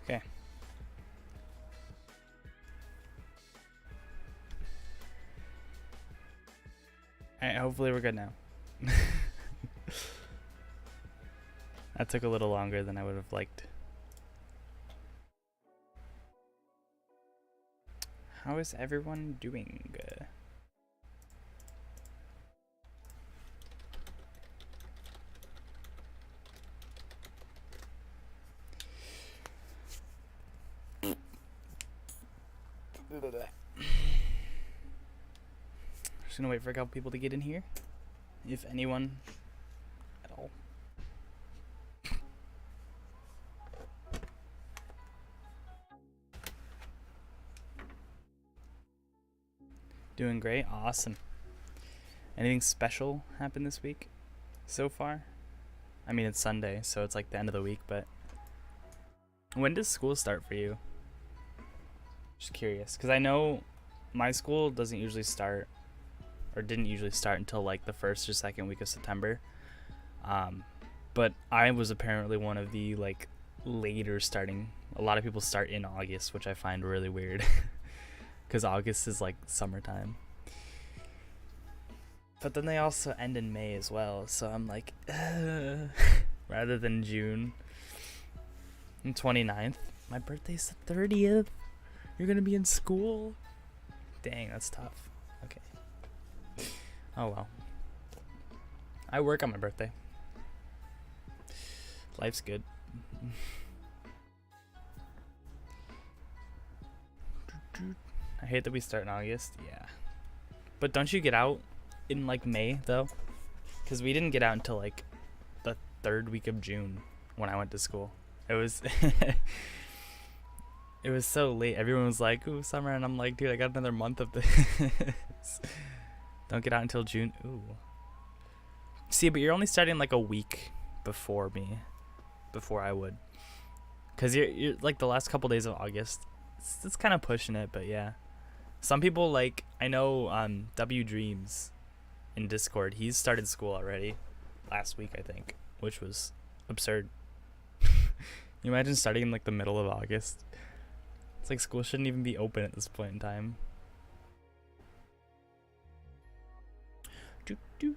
Okay. Alright, hopefully we're good now. That took a little longer than I would have liked. How is everyone doing? Just gonna wait for a couple people to get in here, if anyone at all. Doing great, awesome. Anything special happened this week so far? I mean, it's Sunday, so it's like the end of the week, but when does school start for you? Just curious, because I know my school doesn't usually start, or didn't usually start until like the first or second week of September. But I was apparently one of the like later starting. A lot of people start in August, which I find really weird, because August is like summertime. But then they also end in May as well, so I'm like, rather than June. And 29th, my birthday's the 30th. You're gonna be in school? Dang, that's tough. Okay. Oh well. I work on my birthday. Life's good. I hate that we start in August. Yeah. But don't you get out in like May though? Because we didn't get out until like the 3rd week of June when I went to school. It was it was so late. Everyone was like, ooh, summer, and I'm like, dude, I got another month of this. Don't get out until June. Ooh. See, but you're only starting like a week before me. Before I would. Because you're like the last couple days of August. It's kind of pushing it, but yeah. Some people like, I know W Dreams in Discord, he's started school already last week, I think, which was absurd. You imagine starting in like the middle of August? It's like school shouldn't even be open at this point in time. You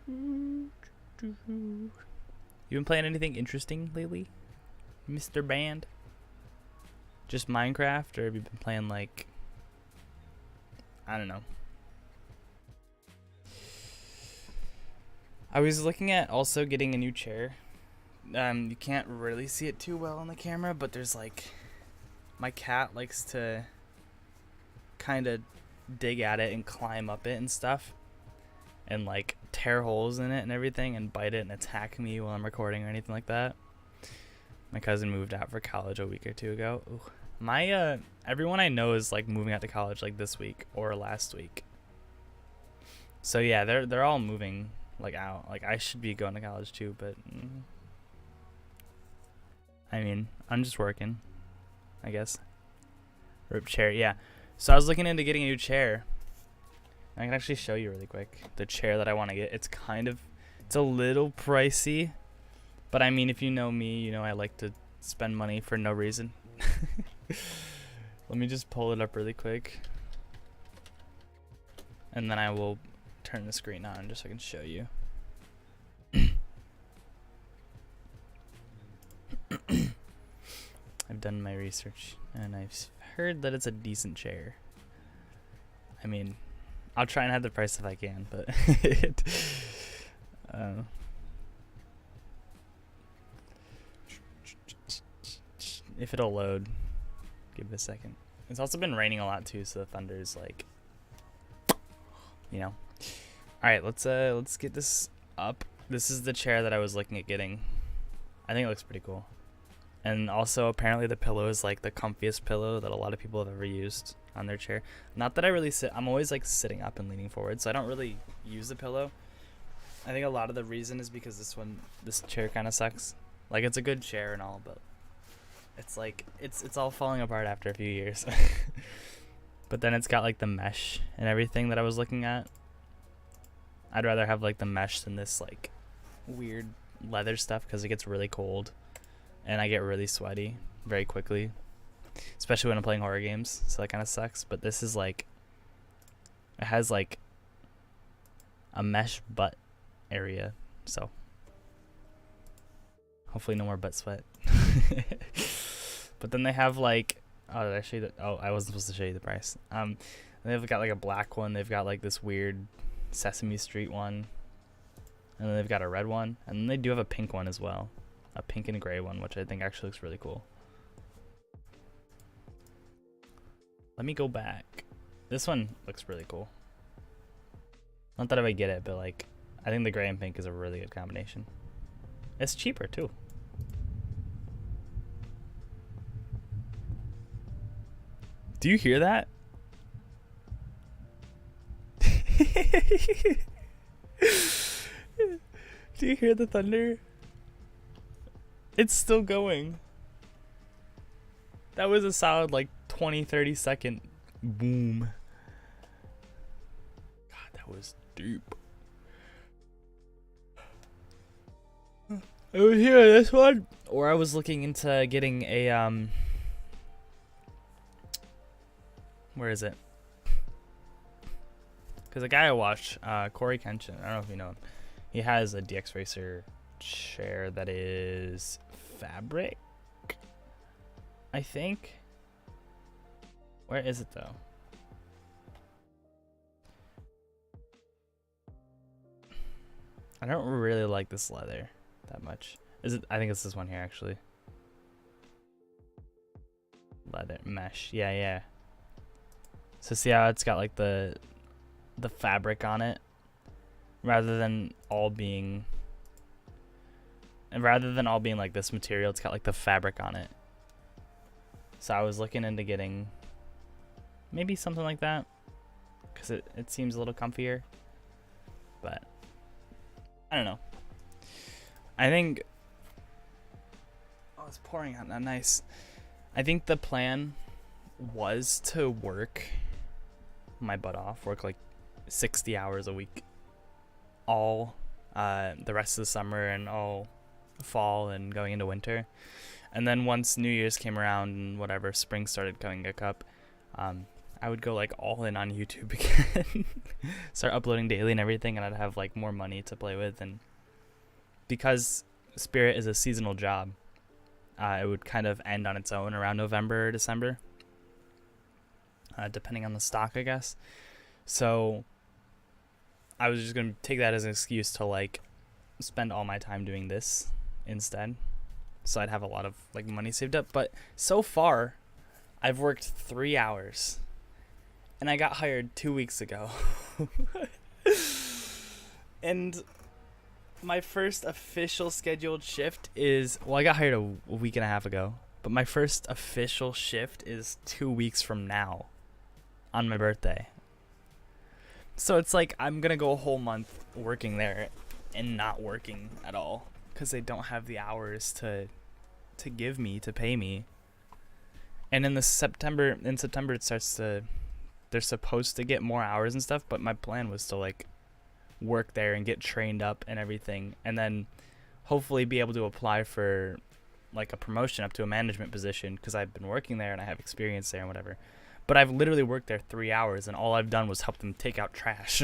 been playing anything interesting lately, Mr. Band? Just Minecraft, or have you been playing like, I don't know. I was looking at also getting a new chair. You can't really see it too well on the camera, but there's like, my cat likes to kind of dig at it and climb up it and stuff, and like tear holes in it and everything and bite it and attack me while I'm recording or anything like that. My cousin moved out for college a week or two ago. Ooh. My everyone I know is like moving out to college like this week or last week. So yeah, they're all moving like out. Like I should be going to college too, but I mean, I'm just working, I guess. Rip chair, yeah. So I was looking into getting a new chair. I can actually show you really quick the chair that I want to get. It's a little pricey, but I mean, if you know me, you know I like to spend money for no reason. Let me just pull it up really quick, and then I will turn the screen on just so I can show you. I've done my research and I've heard that it's a decent chair. I mean, I'll try and have the price if I can, but if it'll load, give it a second. It's also been raining a lot too, so the thunder is like, you know. All right, let's get this up. This is the chair that I was looking at getting. I think it looks pretty cool. And also, apparently the pillow is like the comfiest pillow that a lot of people have ever used on their chair. Not that I really sit, I'm always like sitting up and leaning forward, so I don't really use the pillow. I think a lot of the reason is because this chair kind of sucks. Like, it's a good chair and all, but it's like, it's all falling apart after a few years. But then it's got like the mesh and everything that I was looking at. I'd rather have like the mesh than this like weird leather stuff, because it gets really cold and I get really sweaty very quickly. especially when I'm playing horror games. So that kind of sucks. But this is like, it has like a mesh butt area. So hopefully no more butt sweat. But then they have like, oh, did I show you that? Oh, I wasn't supposed to show you the price. They've got like a black one. They've got like this weird Sesame Street one. And then they've got a red one. And then they do have a pink one as well. A pink and gray one, which I think actually looks really cool. Let me go back. This one looks really cool. Not that I would get it, but like, I think the gray and pink is a really good combination. It's cheaper too. Do you hear that? Do you hear the thunder? It's still going. That was a solid like 20-30 second boom. God, that was deep. I was hearing this one. Or I was looking into getting a where is it? Because a guy I watched, Corey Kenshin, I don't know if you know him. He has a DX Racer chair that is fabric, I think. Where is it though? I don't really like this leather that much. Is it? I think it's this one here actually. Leather mesh. Yeah, yeah. So see how it's got like the fabric on it, rather than all being like this material, it's got like the fabric on it. So I was looking into getting maybe something like that, because it seems a little comfier, but I don't know. I think, oh, it's pouring out now. Nice. I think the plan was to work my butt off, work like 60 hours a week all the rest of the summer and all fall and going into winter. And then once New Year's came around and whatever, spring started coming back up, I would go like all in on YouTube again. Start uploading daily and everything, and I'd have like more money to play with. And because Spirit is a seasonal job, it would kind of end on its own around November or December, depending on the stock, I guess. So I was just going to take that as an excuse to like spend all my time doing this instead. So I'd have a lot of like money saved up. But so far, I've worked 3 hours and I got hired 2 weeks ago. And my first official scheduled shift is, well, I got hired a week and a half ago, but my first official shift is 2 weeks from now on my birthday. So it's like I'm going to go a whole month working there and not working at all because they don't have the hours to give me, to pay me. And in September it starts to, they're supposed to get more hours and stuff, but my plan was to like work there and get trained up and everything, and then hopefully be able to apply for like a promotion up to a management position because I've been working there and I have experience there and whatever. But I've literally worked there 3 hours and all I've done was help them take out trash.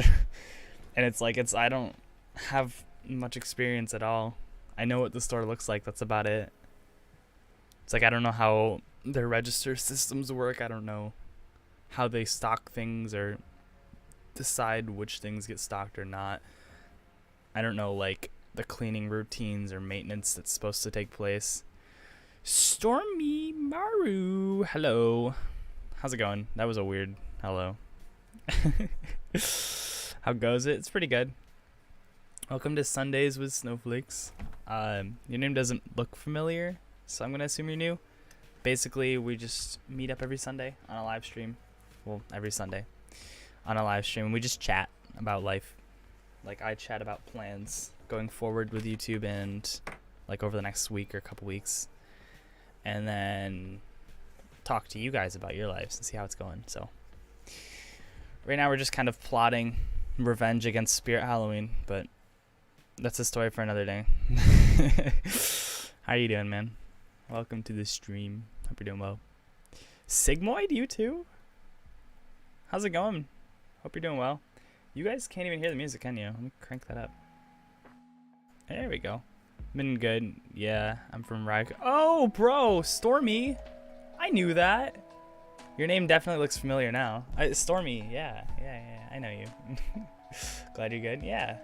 And it's like, I don't have much experience at all. I know what the store looks like, that's about it. It's like I don't know how their register systems work. I don't know how they stock things or decide which things get stocked or not. I don't know like the cleaning routines or maintenance that's supposed to take place. Stormy Maru, hello. How's it going? That was a weird hello. How goes it? It's pretty good. Welcome to Sundays with Snowflakes. Your name doesn't look familiar, so I'm gonna assume you're new. Basically, we just meet up every Sunday on a live stream. Well, every Sunday on a live stream. We just chat about life. Like I chat about plans going forward with YouTube and like over the next week or a couple weeks. And then talk to you guys about your lives and see how it's going. So right now we're just kind of plotting revenge against Spirit Halloween, but that's a story for another day. How are you doing, man? Welcome to the stream. Hope you're doing well. Sigmoid, you too? How's it going? Hope you're doing well. You guys can't even hear the music, can you? Let me crank that up. There we go. Been good. Yeah, I'm from Ryko. Oh, bro, Stormy. I knew that. Your name definitely looks familiar now. Stormy, yeah, I know you. Glad you're good. Yeah,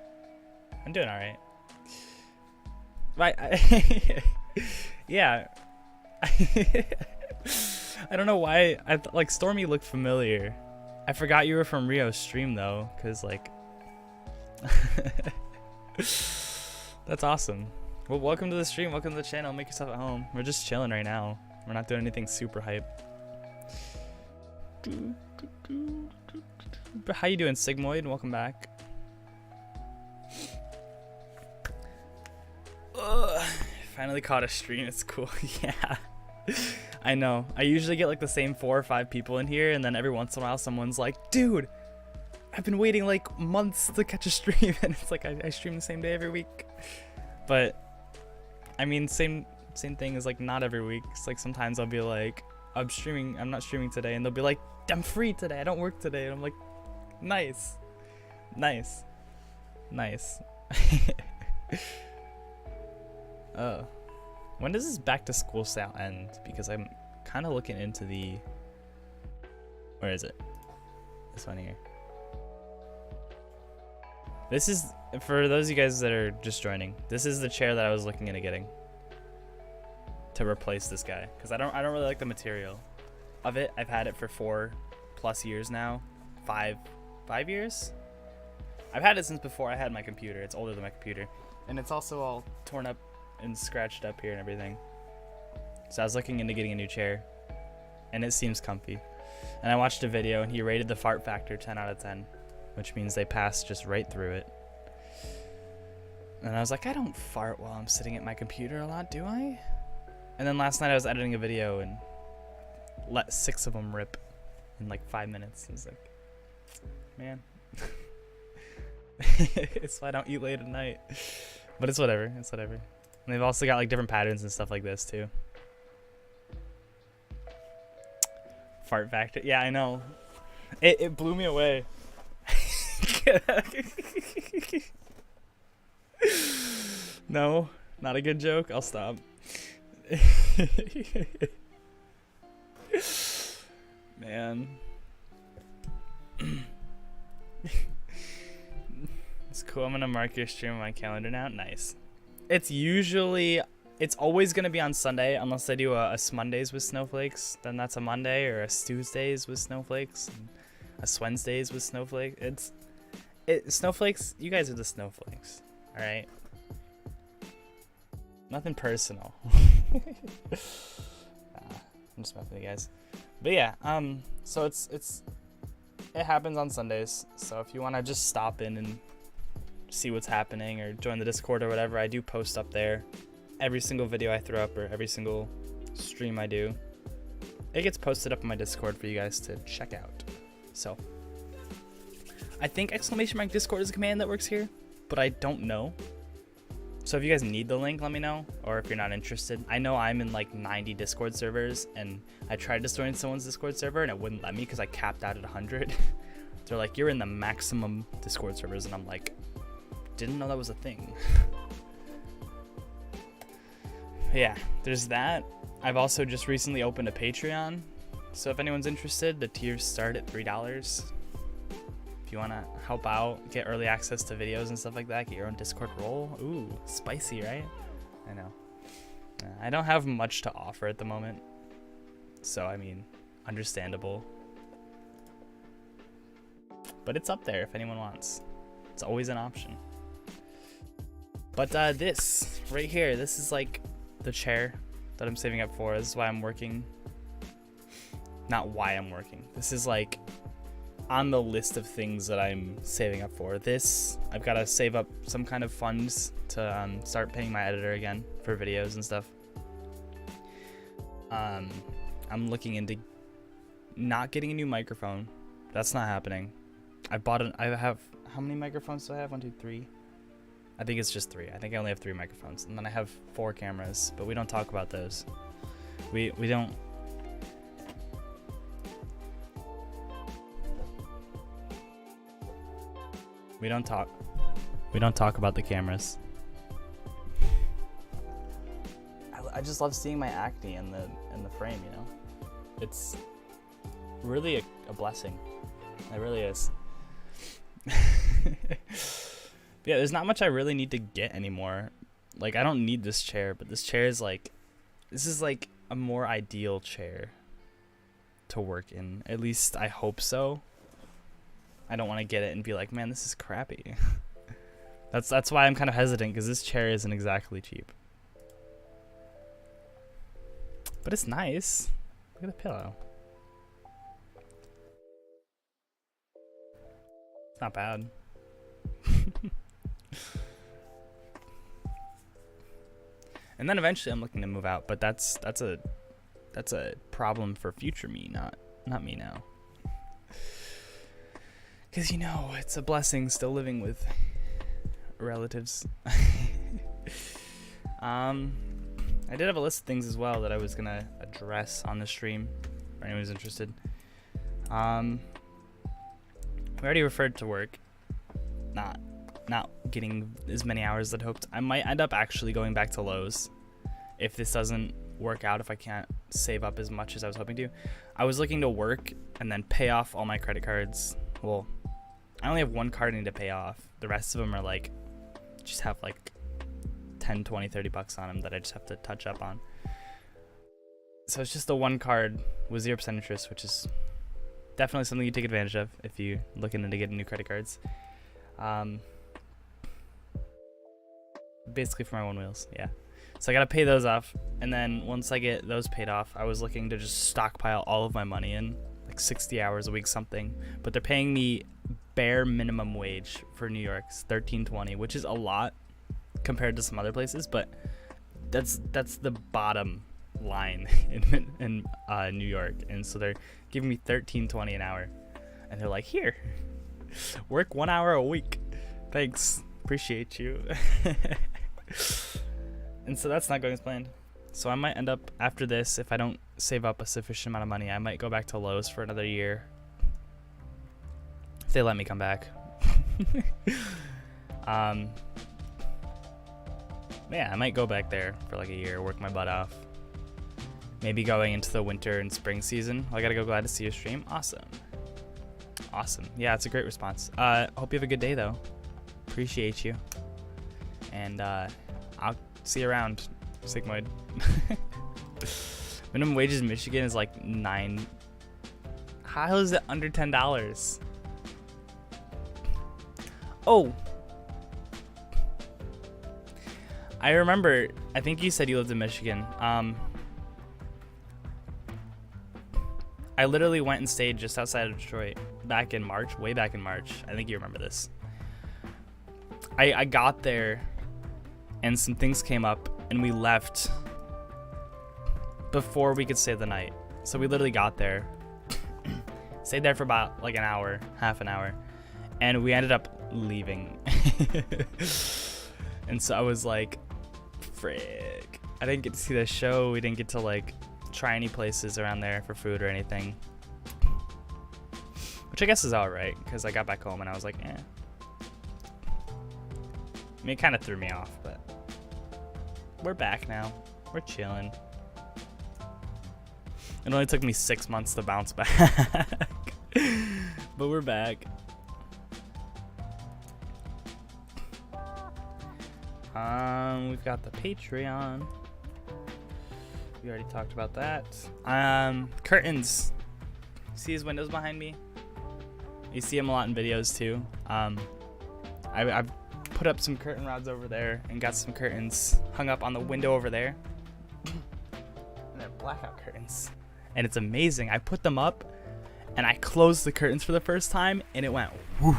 I'm doing all right. Right. Yeah. I don't know why. Like Stormy looked familiar. I forgot you were from Rio's stream though, cause like. That's awesome. Well, welcome to the stream. Welcome to the channel. Make yourself at home. We're just chilling right now. We're not doing anything super hype. How you doing, Sigmoid? Welcome back. Ugh, finally caught a stream. It's cool. Yeah, I know. I usually get like the same 4 or 5 people in here, and then every once in a while someone's like, dude, I've been waiting like months to catch a stream, and it's like I stream the same day every week. But I mean, same thing is like not every week. It's like sometimes I'll be like, I'm not streaming today, and they'll be like, I'm free today, I don't work today, and I'm like, nice. When does this back to school sale end? Because I'm kind of looking into the, where is it? This one here. This is, for those of you guys that are just joining, this is the chair that I was looking into getting to replace this guy, because I don't really like the material of it. I've had it for 4+ years now. 5 years. I've had it since before I had my computer. It's older than my computer, and it's also all torn up and scratched up here and everything. So I was looking into getting a new chair, and it seems comfy. And I watched a video, and he rated the fart factor 10 out of 10, which means they passed just right through it. And I was like, I don't fart while I'm sitting at my computer a lot, do I? And then last night I was editing a video and let 6 of them rip in like 5 minutes. I was like, man. It's why I don't eat late at night. But it's whatever. It's whatever. And they've also got like different patterns and stuff like this too. Fart factor. Yeah, I know. It blew me away. No, not a good joke. I'll stop. Man. It's cool. I'm gonna mark your stream on my calendar now. Nice. It's always gonna be on Sunday unless I do a Mondays with Snowflakes. Then that's a Monday, or a Tuesdays with Snowflakes, and a Wednesdays with Snowflakes. Snowflakes. You guys are the Snowflakes. All right. Nothing personal. I'm just messing with you guys. But yeah, so it happens on Sundays. So if you want to just stop in and see what's happening or join the Discord or whatever, I do post up there every single video I throw up or every single stream I do. It gets posted up on my Discord for you guys to check out. So I think !Discord is a command that works here, but I don't know. So if you guys need the link, let me know. Or if you're not interested. I know I'm in like 90 Discord servers, and I tried to join someone's Discord server and it wouldn't let me because I capped out at 100. They're like, you're in the maximum Discord servers, and I'm like, didn't know that was a thing. Yeah, there's that. I've also just recently opened a Patreon. So if anyone's interested, the tiers start at $3. If you want to help out, get early access to videos and stuff like that, get your own Discord role. Ooh, spicy, right? I know. I don't have much to offer at the moment. So, I mean, understandable. But it's up there if anyone wants. It's always an option. But this right here, this is like the chair that I'm saving up for. This is why I'm working. Not why I'm working. This is like on the list of things that I'm saving up for. This, I've got to save up some kind of funds to start paying my editor again for videos and stuff. I'm looking into not getting a new microphone. That's not happening. I have, how many microphones do I have? 1, 2, 3. I think it's just 3. I think I only have 3 microphones, and then I have 4 cameras, but we don't talk about those. We don't. We don't talk. We don't talk about the cameras. I just love seeing my acne in the frame, you know? It's really a blessing. It really is. Yeah, there's not much I really need to get anymore. Like, I don't need this chair, but this chair is like, this is like a more ideal chair to work in. At least I hope so. I don't want to get it and be like, man, this is crappy. That's why I'm kind of hesitant, because this chair isn't exactly cheap. But it's nice. Look at the pillow. It's not bad. And then eventually I'm looking to move out, but that's a problem for future me, not me now. Cause you know, it's a blessing still living with relatives. I did have a list of things as well that I was gonna address on the stream for anyone who's interested. We already referred to work, not getting as many hours as I'd hoped. I might end up actually going back to Lowe's if this doesn't work out, if I can't save up as much as I was hoping to. I was looking to work and then pay off all my credit cards. Well, I only have one card I need to pay off. The rest of them are like, just have like 10, 20, 30 bucks on them that I just have to touch up on. So it's just the one card with 0% interest, which is definitely something you take advantage of if you're looking into getting new credit cards. Basically for my one wheels, yeah. So I gotta pay those off, and then once I get those paid off, I was looking to just stockpile all of my money in, like 60 hours a week something. But they're paying me bare minimum wage for New York's $13.20, which is a lot compared to some other places, but that's the bottom line in New York. And so they're giving me $13.20 an hour, and they're like, here, work 1 hour a week, thanks, appreciate you. And so that's not going as planned. So I might end up, after this, if I don't save up a sufficient amount of money, I might go back to Lowe's for another year, if they let me come back. Yeah, I might go back there for like a year, work my butt off. Maybe going into the winter and spring season. I gotta go, glad to see your stream. Awesome. Awesome. Yeah, it's a great response. Hope you have a good day though. Appreciate you. And I'll see you around, Sigmoid. Minimum wages in Michigan is like $9. How is it under $10? Oh, I remember, I think you said you lived in Michigan. I literally went and stayed just outside of Detroit back in March, way back in March. I think you remember this. I got there and some things came up and we left before we could stay the night. So we literally got there, stayed there for about like an hour, half an hour, and we ended up leaving. And so I was like, frick, I didn't get to see the show. We didn't get to like try any places around there for food or anything, which I guess is alright, because I got back home and I was like, eh. I mean, it kind of threw me off, but we're back now. We're chilling. It only took me 6 months to bounce back, but we're back. We've got the Patreon. We already talked about that. Curtains. See his windows behind me? You see them a lot in videos too. I've put up some curtain rods over there and got some curtains hung up on the window over there. And they're blackout curtains. And it's amazing. I put them up and I closed the curtains for the first time and it went whoo.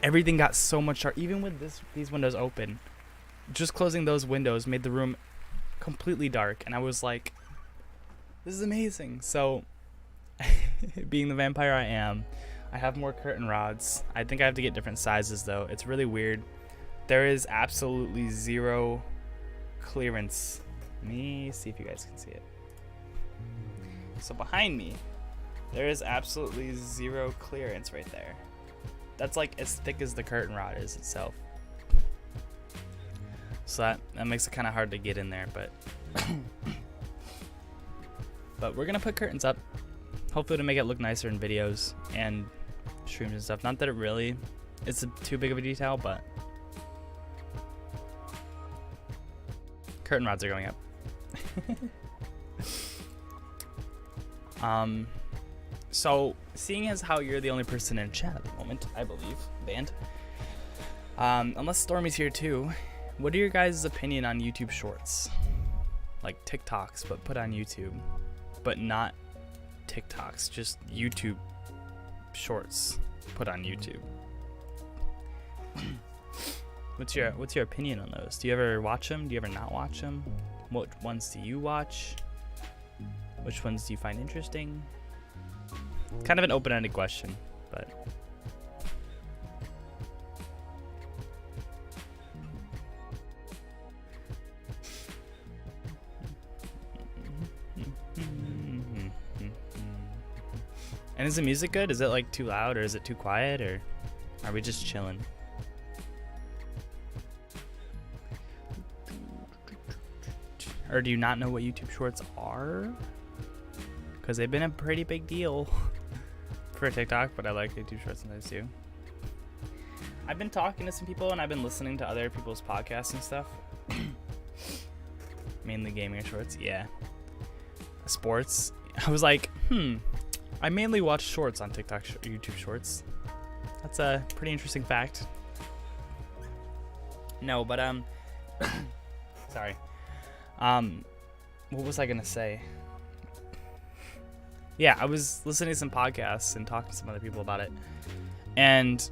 Everything got so much dark. Even with these windows open, just closing those windows made the room completely dark, and I was like, this is amazing. So being the vampire I am, I have more curtain rods. I think I have to get different sizes though. It's really weird. There is absolutely zero clearance. Let me see if you guys can see it. So behind me, there is absolutely zero clearance right there. that's like as thick as the curtain rod is itself. So that makes it kind of hard to get in there, but but we're gonna put curtains up, hopefully to make it look nicer in videos and streams and stuff. Not that it really is too big of a detail, but curtain rods are going up. So seeing as how you're the only person in chat at the moment, I believe, band, unless Stormy's here too, what are your guys' opinion on YouTube Shorts? Like TikToks, but put on YouTube, but not TikToks, just YouTube Shorts put on YouTube. What's your opinion on those? Do you ever watch them? Do you ever not watch them? What ones do you watch? Which ones do you find interesting? Kind of an open-ended question, but and is the music good? Is it like too loud, or is it too quiet, or are we just chilling? Or do you not know what YouTube Shorts are? Because they've been a pretty big deal for TikTok, but I like YouTube Shorts sometimes too. I've been talking to some people and I've been listening to other people's podcasts and stuff. Mainly gaming shorts, yeah. Sports. I was like, I mainly watch shorts on TikTok, YouTube Shorts. That's a pretty interesting fact. No, but sorry. What was I gonna say? Yeah, I was listening to some podcasts and talking to some other people about it, and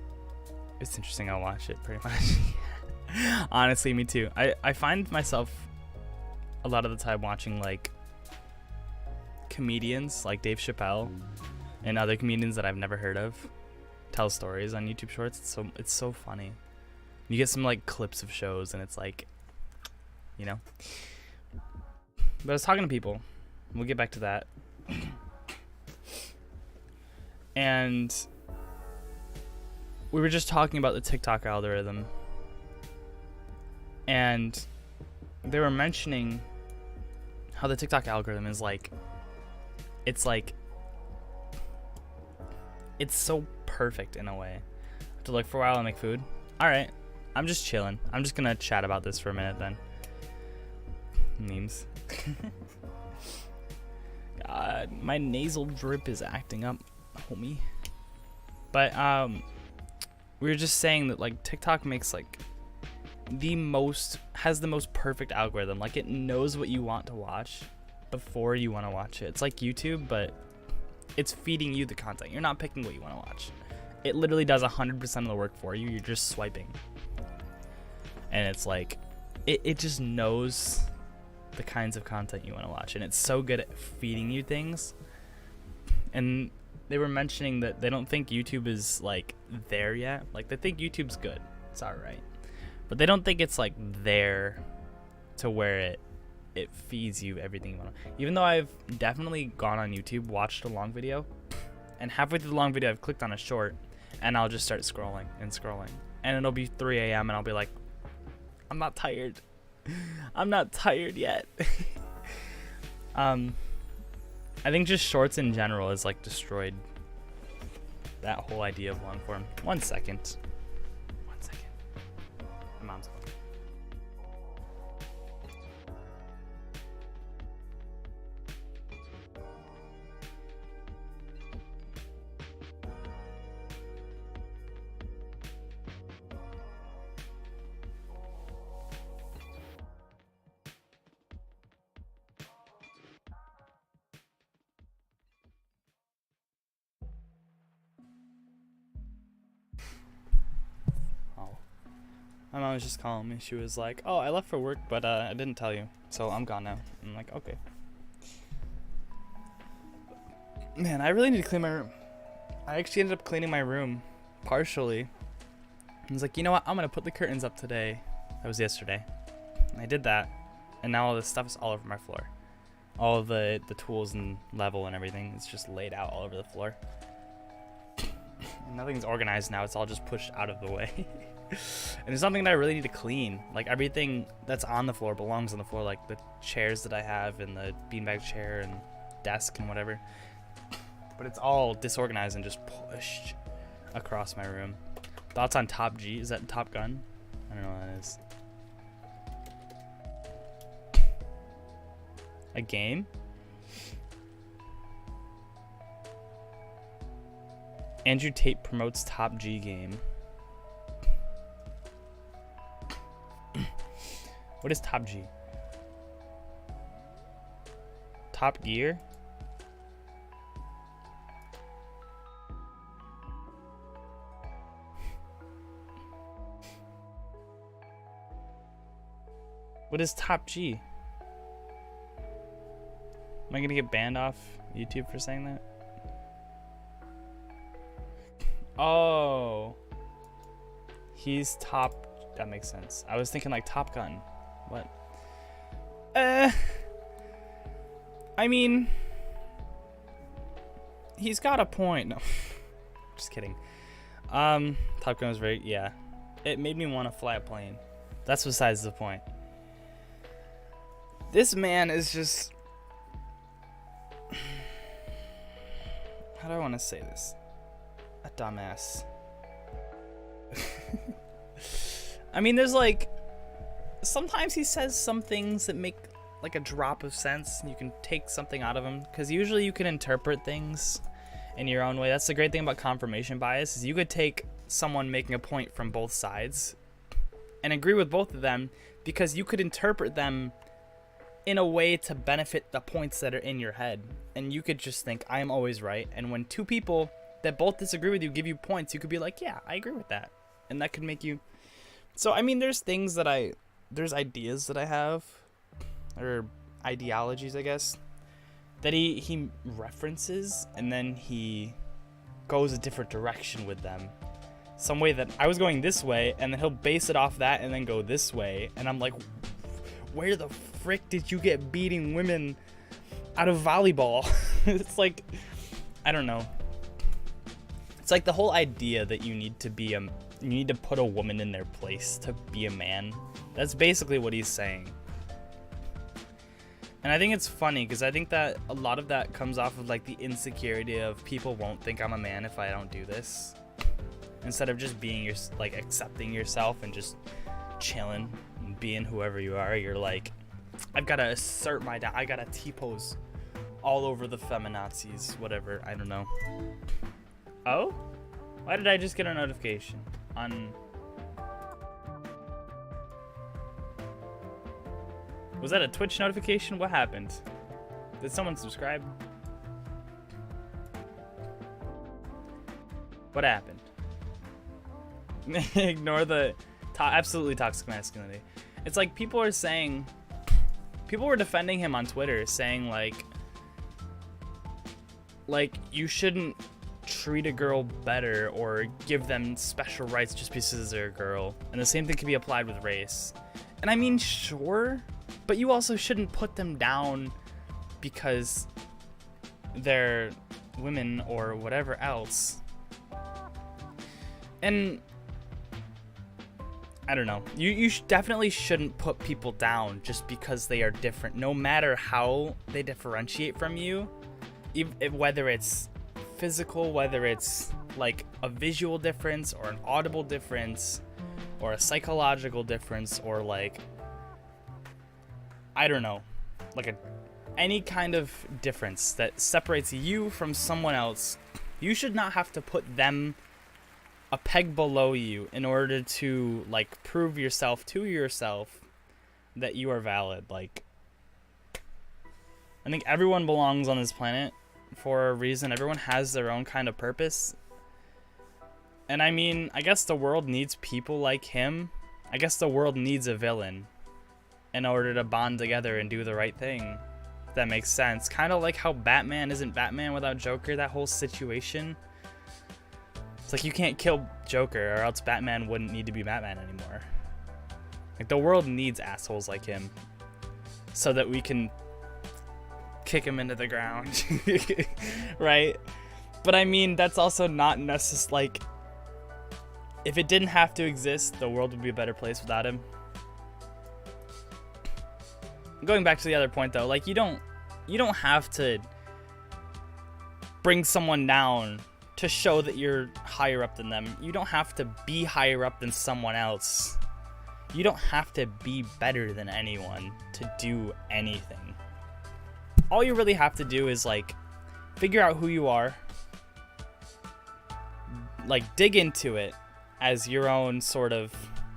it's interesting. I'll watch it pretty much. Honestly, me too. I find myself a lot of the time watching like comedians like Dave Chappelle and other comedians that I've never heard of tell stories on YouTube Shorts. It's so funny. You get some like clips of shows and it's like, you know. But I was talking to people. We'll get back to that. And we were just talking about the TikTok algorithm. And they were mentioning how the TikTok algorithm is like, it's so perfect in a way. To look for a while and make food. Alright, I'm just chilling. I'm just gonna chat about this for a minute then. Memes. God, my nasal drip is acting up, homie. But we were just saying that like TikTok makes like has the most perfect algorithm. Like it knows what you want to watch before you want to watch it. It's like YouTube, but it's feeding you the content. You're not picking what you want to watch. It literally does 100% of the work for you. You're just swiping. And it's like it just knows the kinds of content you want to watch, and it's so good at feeding you things. And they were mentioning that they don't think YouTube is like there yet. Like they think YouTube's good, it's all right, but they don't think it's like there to where it feeds you everything you want. Even though I've definitely gone on YouTube, watched a long video, and halfway through the long video I've clicked on a short, and I'll just start scrolling and scrolling, and it'll be 3 a.m. and I'll be like, I'm not tired. I'm not tired yet. I think just shorts in general is like destroyed that whole idea of long form. 1 second. 1 second. My mom's calling. My mom was just calling me. She was like, oh, I left for work, but I didn't tell you, so I'm gone now. I'm like, okay. Man, I really need to clean my room. I actually ended up cleaning my room partially. I was like, you know what? I'm going to put the curtains up today. That was yesterday. And I did that, and now all this stuff is all over my floor. All of the tools and level and everything is just laid out all over the floor. And Nothing's organized now. It's all just pushed out of the way. And it's something that I really need to clean. Like, everything that's on the floor belongs on the floor. Like, the chairs that I have and the beanbag chair and desk and whatever. But it's all disorganized and just pushed across my room. Thoughts on Top G? Is that Top Gun? I don't know what that is. A game? Andrew Tate promotes Top G game. What is Top G? Top Gear? What is Top G? Am I gonna get banned off YouTube for saying that? Oh, he's top. That makes sense. I was thinking like Top Gun. What? I mean, he's got a point. No, just kidding. Top Gun was very, yeah. It made me want to fly a plane. That's besides the point. This man is just. How do I want to say this? A dumbass. I mean, there's like. Sometimes he says some things that make like a drop of sense. You can take something out of him. Because usually you can interpret things in your own way. That's the great thing about confirmation bias. Is you could take someone making a point from both sides and agree with both of them. Because you could interpret them in a way to benefit the points that are in your head. And you could just think, I am always right. And when two people that both disagree with you give you points, you could be like, yeah, I agree with that. And that could make you. So, I mean, there's things that there's ideas that I have, or ideologies, I guess, that he references, and then he goes a different direction with them. Some way that I was going this way, and then he'll base it off that and then go this way. And I'm like, where the frick did you get beating women out of volleyball? It's like, I don't know. It's like the whole idea that you need to put a woman in their place to be a man. That's basically what he's saying. And I think it's funny because I think that a lot of that comes off of like the insecurity of people won't think I'm a man if I don't do this. Instead of just being like accepting yourself and just chilling and being whoever you are, you're like, I've got to assert I got to T-pose all over the feminazis, whatever, I don't know. Oh? Why did I just get a notification on... Was that a Twitch notification? What happened? Did someone subscribe? What happened? Ignore the absolutely toxic masculinity. It's like people were defending him on Twitter, saying like you shouldn't treat a girl better or give them special rights just because they're a girl. And the same thing can be applied with race. And I mean, sure, but you also shouldn't put them down because they're women or whatever else. And I don't know. You definitely shouldn't put people down just because they are different, no matter how they differentiate from you. Whether it's physical, whether it's like a visual difference or an audible difference or a psychological difference or like, I don't know, like any kind of difference that separates you from someone else. You should not have to put them a peg below you in order to like prove yourself to yourself that you are valid. Like, I think everyone belongs on this planet for a reason. Everyone has their own kind of purpose. And I mean, I guess the world needs people like him. I guess the world needs a villain in order to bond together and do the right thing. If that makes sense. Kind of like how Batman isn't Batman without Joker, that whole situation. It's like you can't kill Joker or else Batman wouldn't need to be Batman anymore. Like, the world needs assholes like him so that we can kick him into the ground. Right? But I mean, that's also not necessary. Like, if it didn't have to exist, the world would be a better place without him. Going back to the other point though, like you don't have to bring someone down to show that you're higher up than them. You don't have to be higher up than someone else. You don't have to be better than anyone to do anything. All you really have to do is like figure out who you are, like dig into it as your own sort of,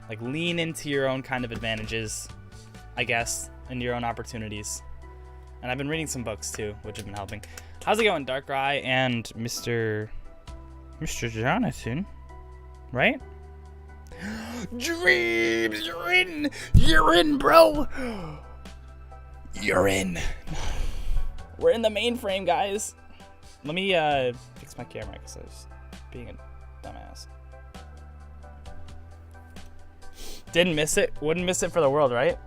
like lean into your own kind of advantages, I guess, and your own opportunities. And I've been reading some books too, which have been helping. How's it going, Darkrai and Mr. Jonathan? Right? Dreams, you're in, bro. You're in. We're in the mainframe, guys. Let me fix my camera because I was being a dumbass. Didn't miss it. Wouldn't miss it for the world, right?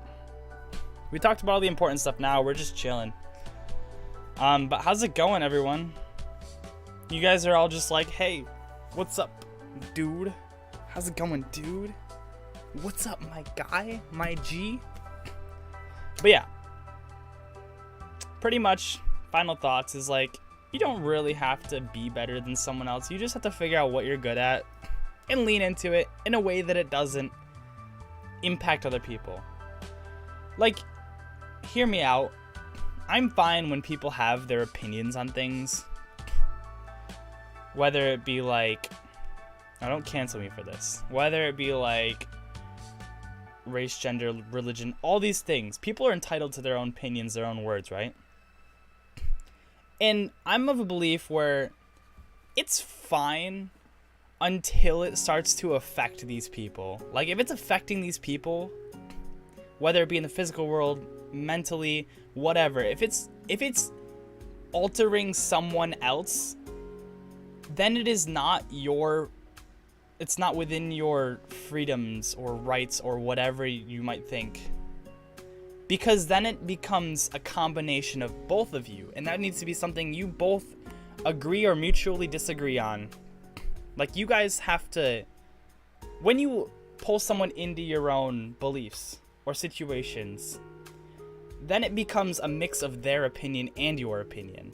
We talked about all the important stuff now. We're just chilling. But how's it going, everyone? You guys are all just like, hey, what's up, dude? How's it going, dude? What's up, my guy? My G? But yeah. Pretty much, final thoughts is like, you don't really have to be better than someone else. You just have to figure out what you're good at and lean into it in a way that it doesn't impact other people. Like, hear me out. I'm fine when people have their opinions on things. Whether it be like, now don't cancel me for this. Whether it be like race, gender, religion, all these things. People are entitled to their own opinions, their own words, right? And I'm of a belief where it's fine until it starts to affect these people. Like if it's affecting these people, whether it be in the physical world, mentally, whatever, if it's altering someone else, then it's not within your freedoms or rights or whatever you might think. Because then it becomes a combination of both of you, and that needs to be something you both agree or mutually disagree on. Like you guys have to, when you pull someone into your own beliefs or situations, then it becomes a mix of their opinion and your opinion.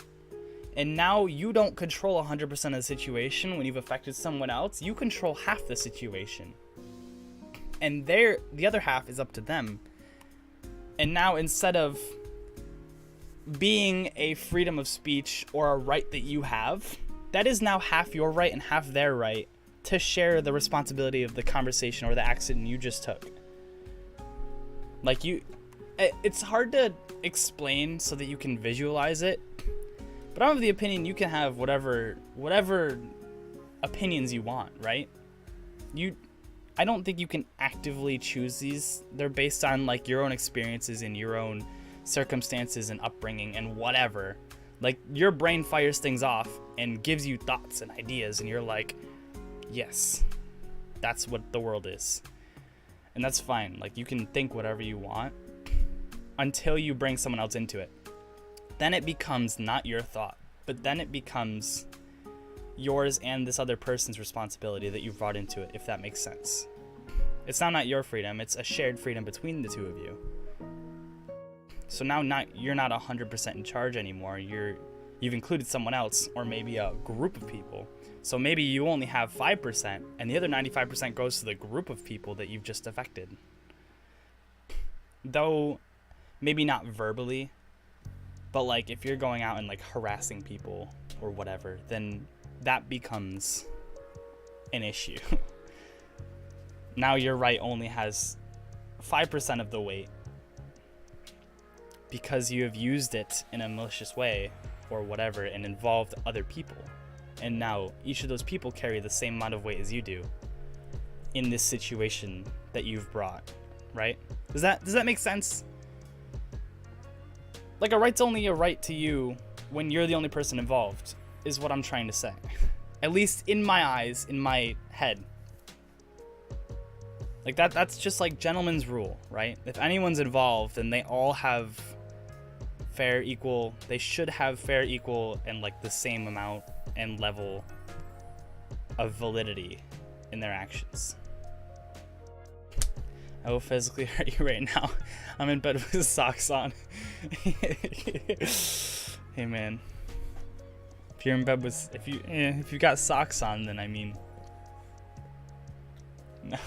And now you don't control 100% of the situation when you've affected someone else. You control half the situation. And the other half is up to them. And now instead of being a freedom of speech or a right that you have, that is now half your right and half their right to share the responsibility of the conversation or the accident you just took. Like it's hard to explain so that you can visualize it, but I'm of the opinion you can have whatever opinions you want, right? I don't think you can actively choose these. They're based on like your own experiences and your own circumstances and upbringing and whatever. Like your brain fires things off and gives you thoughts and ideas, and you're like, yes, that's what the world is. And that's fine. Like you can think whatever you want until you bring someone else into it. Then it becomes not your thought, but then it becomes yours and this other person's responsibility that you've brought into it, if that makes sense. It's now not your freedom, it's a shared freedom between the two of you. So now you're not 100% in charge anymore. You've included someone else, or maybe a group of people. So maybe you only have 5%, and the other 95% goes to the group of people that you've just affected. Though, maybe not verbally, but like if you're going out and like harassing people or whatever, then that becomes an issue. Now your right only has 5% of the weight because you have used it in a malicious way or whatever and involved other people. And now each of those people carry the same amount of weight as you do in this situation that you've brought, right? Does that make sense? Like a right's only a right to you when you're the only person involved, is what I'm trying to say. At least in my eyes, in my head. Like that's just like gentleman's rule, right? If anyone's involved, then they all have fair, equal. They should have fair, equal, and like the same amount and level of validity in their actions. I will physically hurt you right now. I'm in bed with socks on. Hey man, if you're in bed with, if you got socks on, then I mean, no.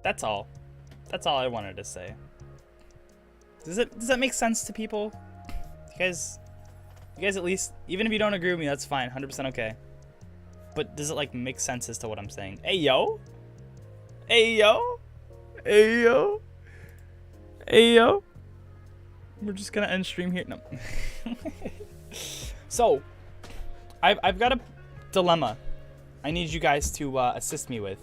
That's all. That's all I wanted to say. Does that make sense to people? You guys at least, even if you don't agree with me, that's fine. 100% okay. But does it like make sense as to what I'm saying? Hey yo, hey yo, hey yo, hey yo. We're just gonna end stream here. No. So, I've got a dilemma. I need you guys to assist me with.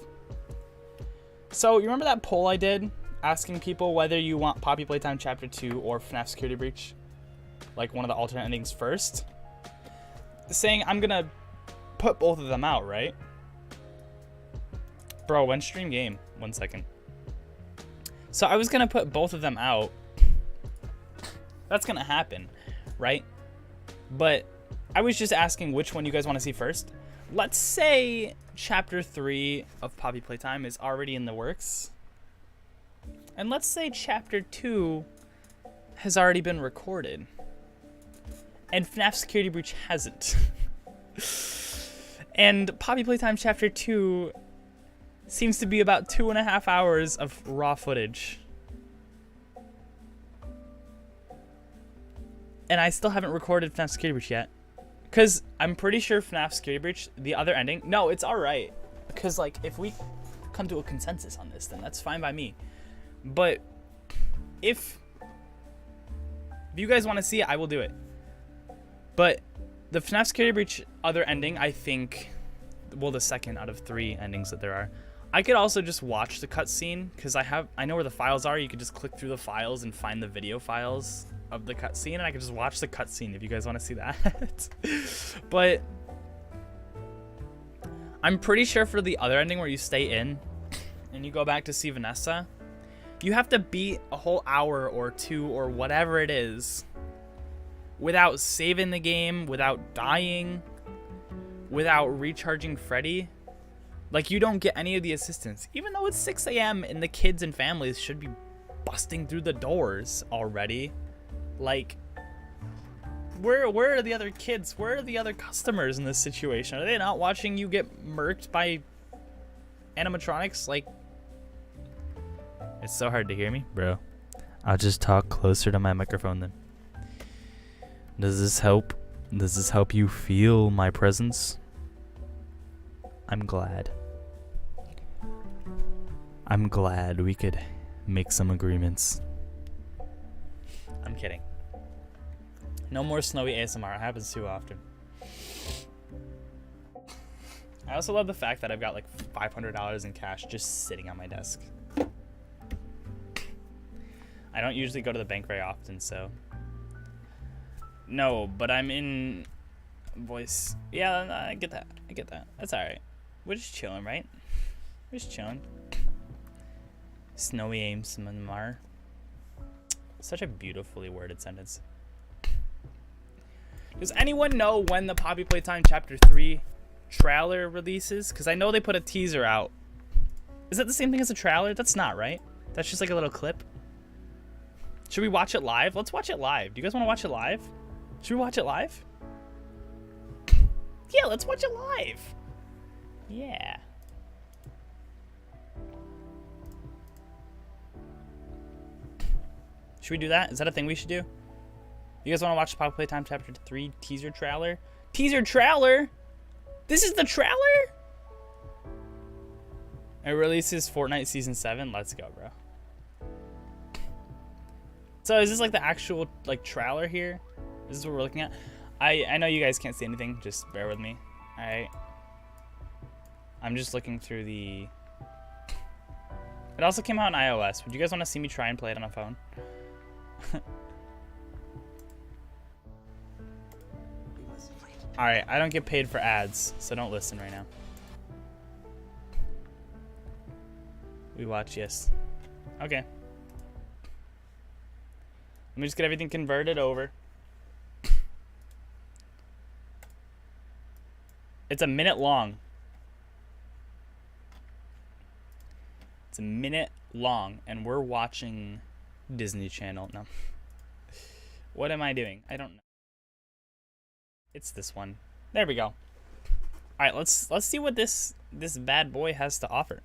So you remember that poll I did asking people whether you want Poppy Playtime Chapter 2 or FNAF Security Breach, like one of the alternate endings first? Saying I'm gonna put both of them out, right? Bro, when stream game? 1 second. So I was gonna put both of them out. That's gonna happen, right? But I was just asking which one you guys want to see first. Let's say Chapter 3 of Poppy Playtime is already in the works. And let's say Chapter 2 has already been recorded. And FNAF Security Breach hasn't. And Poppy Playtime Chapter 2 seems to be about 2.5 hours of raw footage. And I still haven't recorded FNAF Security Breach yet. Because I'm pretty sure FNAF Security Breach, the other ending, no, it's alright. Because, like, if we come to a consensus on this, then that's fine by me. But if you guys want to see it, I will do it. But the FNAF Security Breach other ending, I think, well, the second out of 3 endings that there are. I could also just watch the cutscene, because I know where the files are. You could just click through the files and find the video files of the cutscene, and I could just watch the cutscene if you guys want to see that. But I'm pretty sure for the other ending where you stay in and you go back to see Vanessa, you have to beat a whole hour or 2 or whatever it is without saving the game, without dying, without recharging Freddy. Like, you don't get any of the assistance, even though it's 6 a.m. and the kids and families should be busting through the doors already. Like, where are the other kids? Where are the other customers in this situation? Are they not watching you get murked by animatronics? Like, it's so hard to hear me, bro. I'll just talk closer to my microphone then. Does this help? Does this help you feel my presence? I'm glad. I'm glad we could make some agreements. I'm kidding. No more snowy ASMR. It happens too often. I also love the fact that I've got like $500 in cash just sitting on my desk. I don't usually go to the bank very often, so. No, but I'm in voice. Yeah, I get that. I get that. That's alright. We're just chilling, right? We're just chilling. Snowy ASMR. Such a beautifully worded sentence. Does anyone know when the Poppy Playtime Chapter 3 trailer releases? Because I know they put a teaser out. Is that the same thing as a trailer? That's not, right? That's just like a little clip. Should we watch it live? Let's watch it live. Do you guys want to watch it live? Should we watch it live? Yeah, let's watch it live. Yeah. Should we do that? Is that a thing we should do? You guys want to watch the Poppy Playtime Chapter 3 teaser trailer? Teaser trailer? This is the trailer? It releases Fortnite Season 7. Let's go, bro. So is this like the actual like trailer here? This is what we're looking at? I know you guys can't see anything. Just bear with me. Alright. I'm just looking through the... It also came out on iOS. Would you guys want to see me try and play it on a phone? Alright, I don't get paid for ads, so don't listen right now. We watch, yes. Okay. Let me just get everything converted over. It's a minute long. It's a minute long, and we're watching Disney Channel. No. What am I doing? I don't know. It's this one. There we go. All right, let's see what this bad boy has to offer.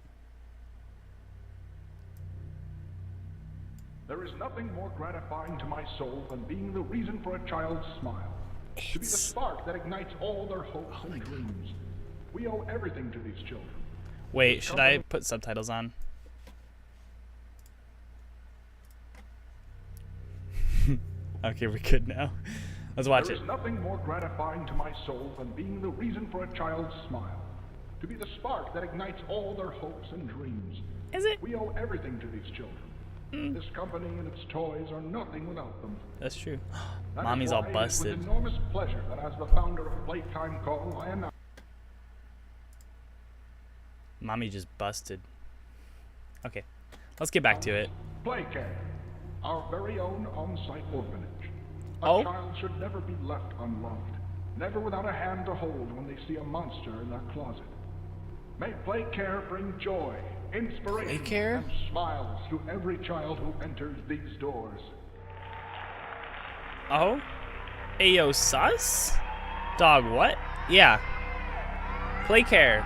There is nothing more gratifying to my soul than being the reason for a child's smile. To be the spark that ignites all their hopes and dreams. We owe everything to these children. Wait, should I put subtitles on? Okay, we're good now. Let's watch it. There is nothing more gratifying to my soul than being the reason for a child's smile. To be the spark that ignites all their hopes and dreams. Is it? We owe everything to these children. This company and its toys are nothing without them. That's true. That Mommy's all is why busted. It is with enormous pleasure that as the founder of Playtime Call, I announce. Mommy just busted. Okay, let's get back to it. Playcare, our very own on-site orphanage. A Oh? child should never be left unloved, never without a hand to hold when they see a monster in their closet. May Playcare bring joy, inspiration, Playcare? and smiles to every child who enters these doors. Oh? Ayo, sus? Dog, what? Yeah. Playcare.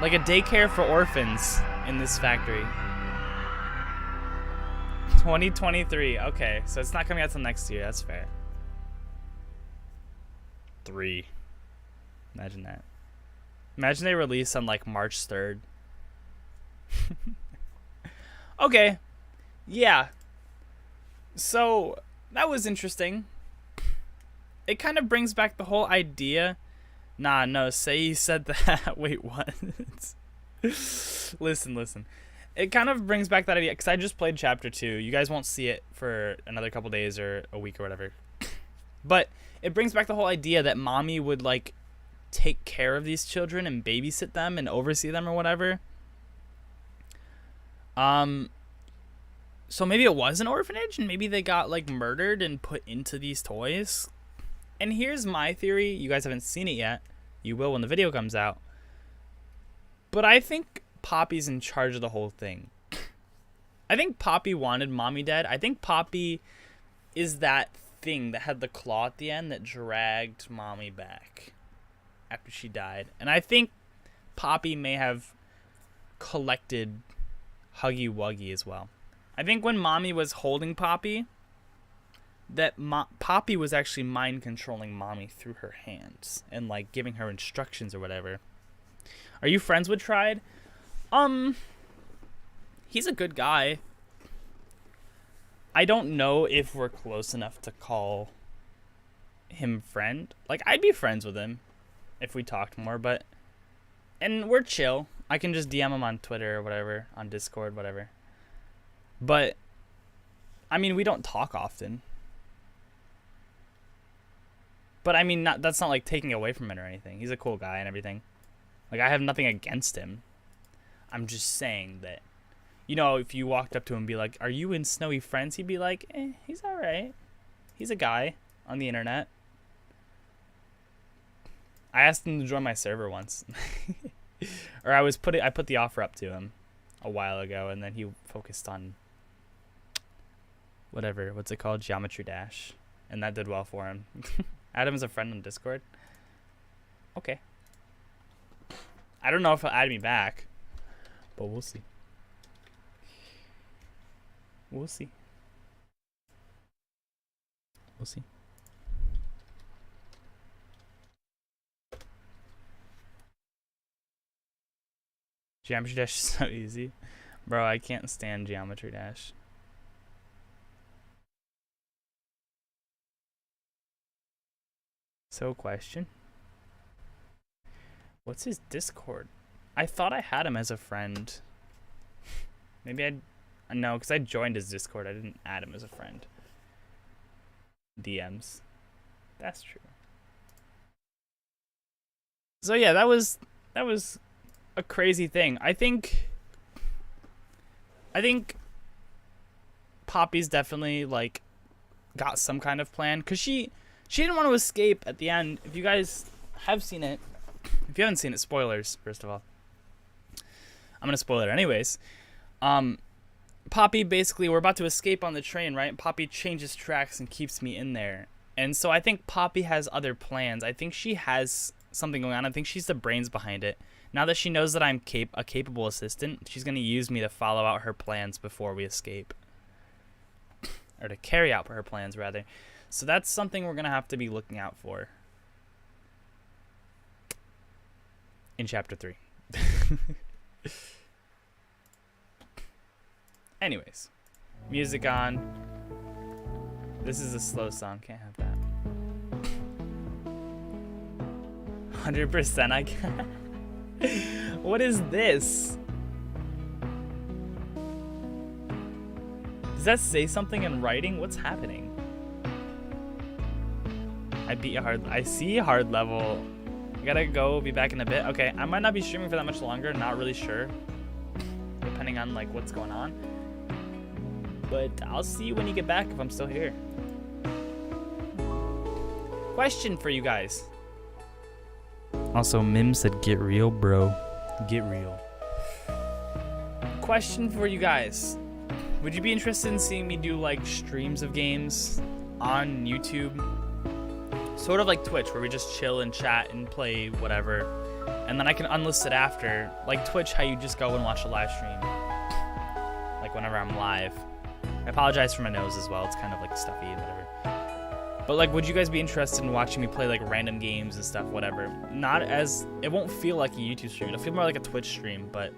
Like a daycare for orphans in this factory. 2023. Okay, so it's not coming out till next year. That's fair. 3. Imagine that. Imagine they release on like March 3rd. Okay. Yeah. So that was interesting. It kind of brings back the whole idea. Nah, no, say he said that. Wait, what? Listen. It kind of brings back that idea, because I just played Chapter 2. You guys won't see it for another couple days or a week or whatever. But it brings back the whole idea that mommy would, like, take care of these children and babysit them and oversee them or whatever. So maybe it was an orphanage, and maybe they got, like, murdered and put into these toys. And here's my theory. You guys haven't seen it yet. You will when the video comes out. But I think Poppy's in charge of the whole thing. I think Poppy wanted mommy dead. I think Poppy is that thing that had the claw at the end that dragged mommy back after she died. And I think Poppy may have collected Huggy Wuggy as well. I think when mommy was holding Poppy, that Poppy was actually mind controlling mommy through her hands and like giving her instructions or whatever. Are you friends with Tried? He's a good guy. I don't know if we're close enough to call him friend. Like, I'd be friends with him if we talked more, but... And we're chill. I can just DM him on Twitter or whatever, on Discord, whatever. But, I mean, we don't talk often. But, I mean, that's not, like, taking away from it or anything. He's a cool guy and everything. Like, I have nothing against him. I'm just saying that, you know, if you walked up to him and be like, are you and Snowy friends? He'd be like, he's all right. He's a guy on the internet. I asked him to join my server once. Or I put the offer up to him a while ago, and then he focused on what's it called? Geometry Dash. And that did well for him. Add him as a friend on Discord. Okay. I don't know if he'll add me back, but we'll see. We'll see. We'll see. Geometry Dash is so easy. Bro, I can't stand Geometry Dash. So, question. What's his Discord? I thought I had him as a friend. Maybe no, because I joined his Discord. I didn't add him as a friend. DMs. That's true. So yeah, that was a crazy thing. I think I think Poppy's definitely like got some kind of plan, because she didn't want to escape at the end. If you guys have seen it, if you haven't seen it, spoilers, first of all. I'm going to spoil it anyways. Poppy, basically, we're about to escape on the train, right? Poppy changes tracks and keeps me in there. And so I think Poppy has other plans. I think she has something going on. I think she's the brains behind it. Now that she knows that I'm a capable assistant, she's going to use me to follow out her plans before we escape. Or to carry out her plans, rather. So that's something we're going to have to be looking out for in Chapter 3. Anyways, music on. This is a slow song. Can't have that. 100% I can. What is this? Does that say something in writing? What's happening? I beat hard. I see hard level. I gotta go. Be back in a bit. Okay, I might not be streaming for that much longer. Not really sure. Depending on like what's going on. But I'll see you when you get back if I'm still here. Question for you guys. Also, Mim said, "Get real, bro. Get real." Question for you guys. Would you be interested in seeing me do like streams of games on YouTube? Sort of like Twitch, where we just chill and chat and play whatever. And then I can unlist it after. Like Twitch, how you just go and watch a live stream. Like whenever I'm live. I apologize for my nose as well. It's kind of like stuffy and whatever. But like, would you guys be interested in watching me play like random games and stuff, whatever? Not as, it won't feel like a YouTube stream. It'll feel more like a Twitch stream, but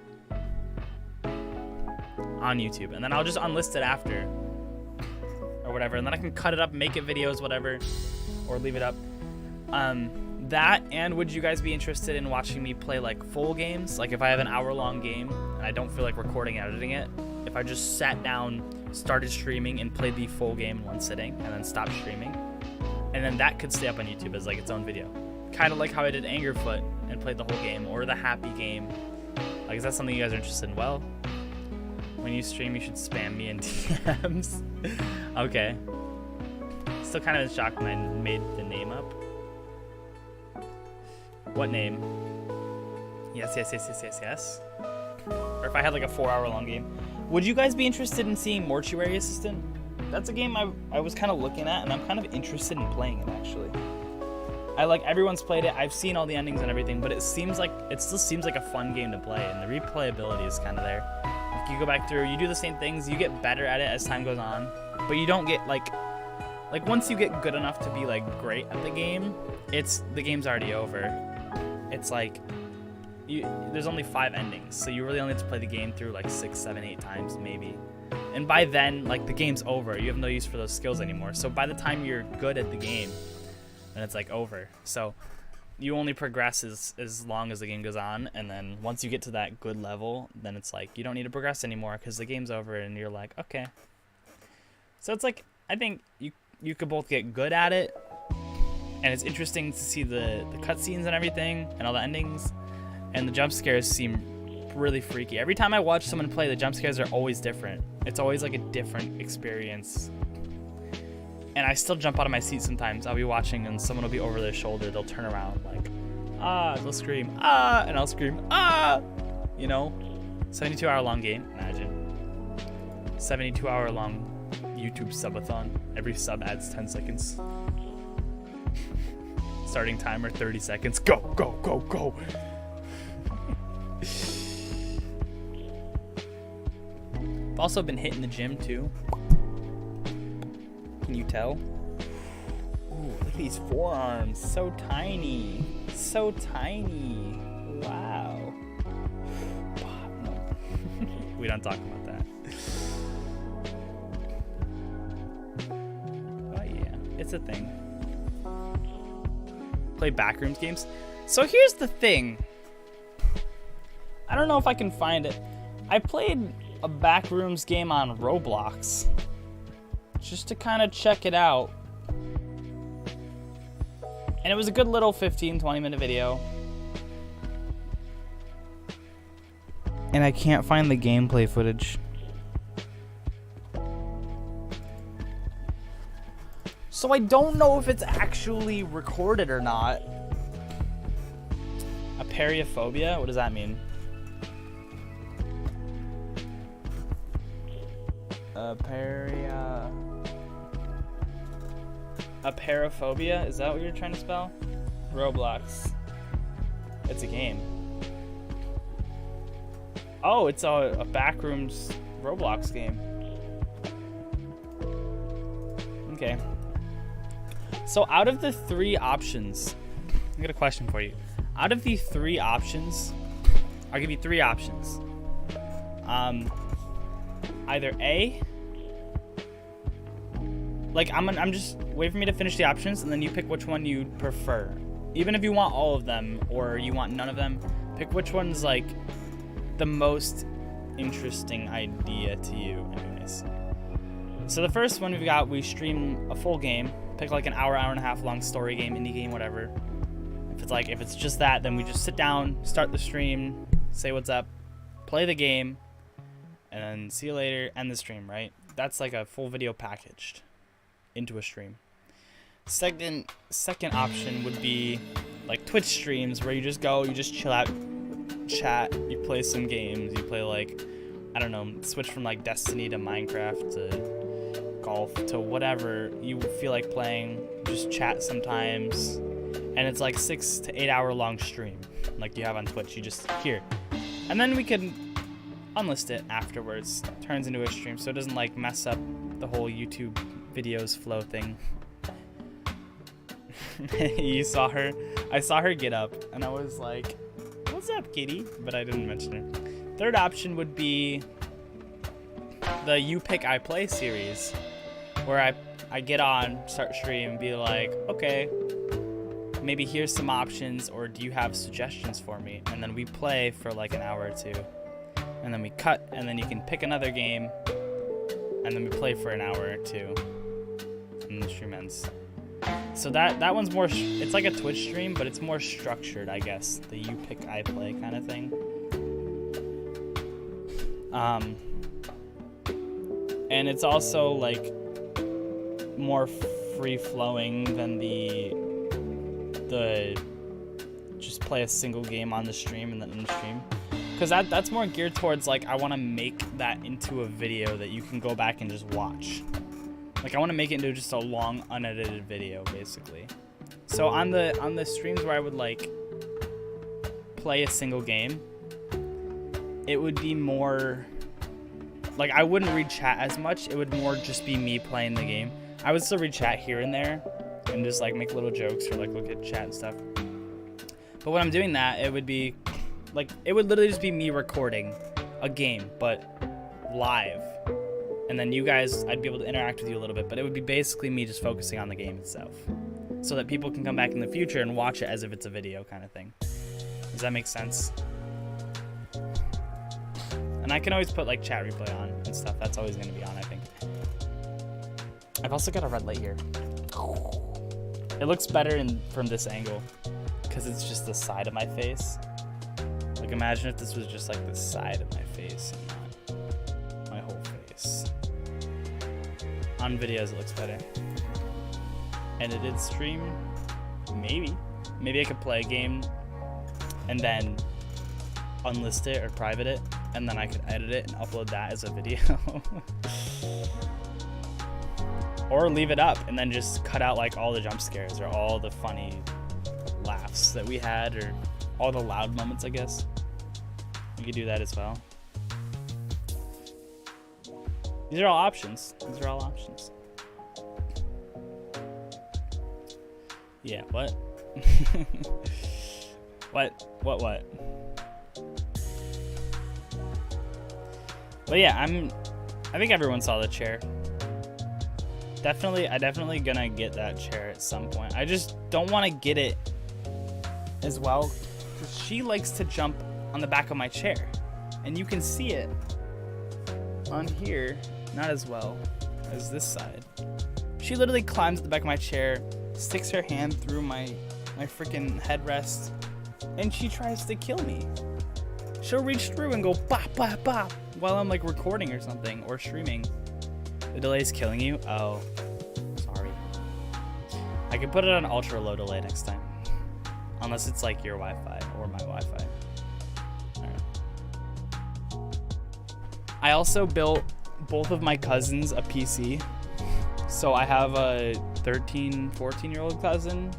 on YouTube. And then I'll just unlist it after or whatever. And then I can cut it up, make it videos, whatever, or leave it up. That, and would you guys be interested in watching me play like full games? Like if I have an hour-long game and I don't feel like recording and editing it, if I just sat down, started streaming, and played the full game in one sitting, and then stopped streaming, and then that could stay up on YouTube as like its own video. Kind of like how I did Angerfoot and played the whole game, or the Happy game. Like, is that something you guys are interested in? Well, when you stream, you should spam me in DMs. Okay. Still kind of in shock when I made the name up. What name? Yes. Or if I had like a 4-hour-long game. Would you guys be interested in seeing Mortuary Assistant? That's a game I was kind of looking at, and I'm kind of interested in playing it, actually. Everyone's played it. I've seen all the endings and everything, but it still seems like a fun game to play, and the replayability is kind of there. Like, you go back through, you do the same things, you get better at it as time goes on, but you don't get like once you get good enough to be like great at the game, the game's already over. It's like there's only 5 endings, so you really only have to play the game through like 6, 7, 8 times maybe. And by then, like, the game's over. You have no use for those skills anymore. So by the time you're good at the game, then it's like over. So you only progress as long as the game goes on, and then once you get to that good level, then it's like you don't need to progress anymore because the game's over, and you're like, okay. So it's like, I think you could both get good at it, and it's interesting to see the cutscenes and everything and all the endings. And the jump scares seem really freaky. Every time I watch someone play, the jump scares are always different. It's always like a different experience. And I still jump out of my seat sometimes. I'll be watching and someone will be over their shoulder. They'll turn around like, ah, they'll scream, ah, and I'll scream, ah, you know? 72-hour-long game, imagine. 72-hour-long YouTube subathon. Every sub adds 10 seconds. Starting timer, 30 seconds. Go, go, go, go. I've also been hitting the gym too. Can you tell? Ooh, look at these forearms. So tiny. So tiny. Wow. No. We don't talk about that. Oh yeah, it's a thing. Play backrooms games. So here's the thing. I don't know if I can find it. I played a backrooms game on Roblox just to kind of check it out. And it was a good little 15-20 minute video. And I can't find the gameplay footage. So I don't know if it's actually recorded or not. Aperiophobia? What does that mean? Aperophobia? Is that what you're trying to spell? Roblox. It's a game. Oh, it's a Backrooms Roblox game. Okay. So out of the 3 options, I got a question for you. Out of the 3 options, I'll give you 3 options. Either A, like I'm just wait for me to finish the options and then you pick which one you prefer. Even if you want all of them or you want none of them, pick which one's like the most interesting idea to you. Anyways. So the first one we stream a full game, pick like an hour and a half long story game, indie game, whatever. If it's just that, then we just sit down, start the stream, say what's up, play the game, and then see you later, end the stream, right? That's like a full video packaged into a stream. Second option would be like Twitch streams where you just go, you just chill out, chat, you play some games, you play like, I don't know, switch from like Destiny to Minecraft to golf to whatever you feel like playing, just chat sometimes, and it's like 6 to 8 hour long stream like you have on Twitch. You just hear, and then we can unlist it afterwards, turns into a stream so it doesn't like mess up the whole YouTube videos flow thing. You saw her, I saw her get up and I was like, what's up, kitty? But I didn't mention her. Third option would be the You Pick I Play series, where I get on, start stream, be like, okay, maybe here's some options, or do you have suggestions for me? And then we play for like an hour or 2. And then we cut, and then you can pick another game, and then we play for an hour or 2, and the stream ends. So that one's more, it's like a Twitch stream, but it's more structured, I guess. The You Pick, I Play kind of thing. And it's also like more free-flowing than the just play a single game on the stream and then in the stream. Because that's more geared towards like, I want to make that into a video that you can go back and just watch. Like I want to make it into just a long unedited video basically. So on the streams where I would like play a single game, it would be more like I wouldn't read chat as much. It would more just be me playing the game. I would still read chat here and there and just like make little jokes or like look at chat and stuff. But when I'm doing that, it would be like, it would literally just be me recording a game, but live. And then you guys, I'd be able to interact with you a little bit, but it would be basically me just focusing on the game itself, so that people can come back in the future and watch it as if it's a video kind of thing. Does that make sense? And I can always put like chat replay on and stuff. That's always going to be on, I think. I've also got a red light here. It looks better from this angle because it's just the side of my face. Like imagine if this was just like the side of my face and not my whole face. On videos it looks better. Edited stream, maybe I could play a game and then unlist it or private it, and then I could edit it and upload that as a video. Or leave it up and then just cut out like all the jump scares or all the funny laughs that we had or all the loud moments, I guess. You could do that as well. These are all options. Yeah, what? What? But yeah, I think everyone saw the chair. I definitely gonna get that chair at some point. I just don't want to get it as well, because she likes to jump on the back of my chair, and you can see it on here, not as well as this side. She literally climbs the back of my chair, sticks her hand through my freaking headrest, and she tries to kill me. She'll reach through and go bop bop bop while I'm like recording or something or streaming. The delay's killing you? Oh, sorry. I can put it on ultra low delay next time. Unless it's like your Wi-Fi or my Wi-Fi. Alright. I also built both of my cousins a PC. So I have a 13, 14-year-old cousin,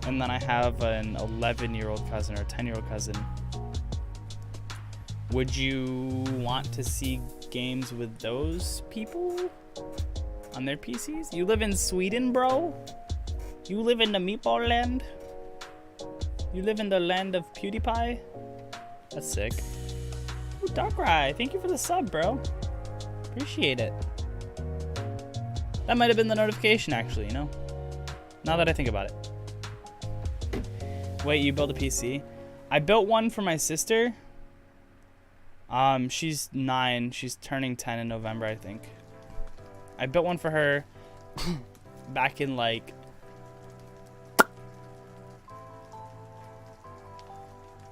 and then I have an 11-year-old cousin or a 10-year-old cousin. Would you want to see games with those people on their PCs? You live in Sweden, bro? You live in the meatball land? You live in the land of PewDiePie? That's sick. Ooh, Darkrai, thank you for the sub, bro. Appreciate it. That might have been the notification, actually, you know? Now that I think about it. Wait, you built a PC? I built one for my sister. She's 9. She's turning 10 in November, I think. I built one for her back in, like...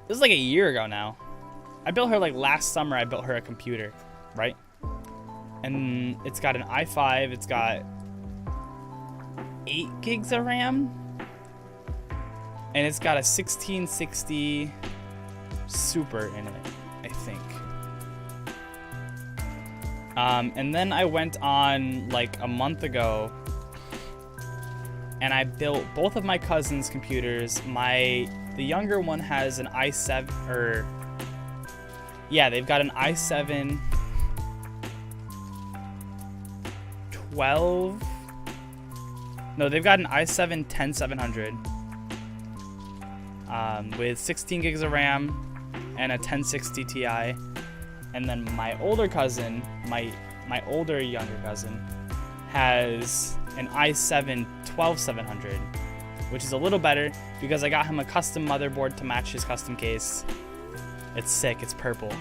This is like a year ago now. I built her, like, last summer. I built her a computer, right? And it's got an i5. It's got 8 gigs of RAM. And it's got a 1660 Super in it, I think. And then I went on like a month ago and I built both of my cousins' computers. The younger one has an i7, or yeah, they've got an i7 12. No, they've got an i7 10700 with 16 gigs of RAM and a 1060 Ti. And then my older cousin, my older younger cousin, has an i7 12700, which is a little better because I got him a custom motherboard to match his custom case. It's sick, it's purple.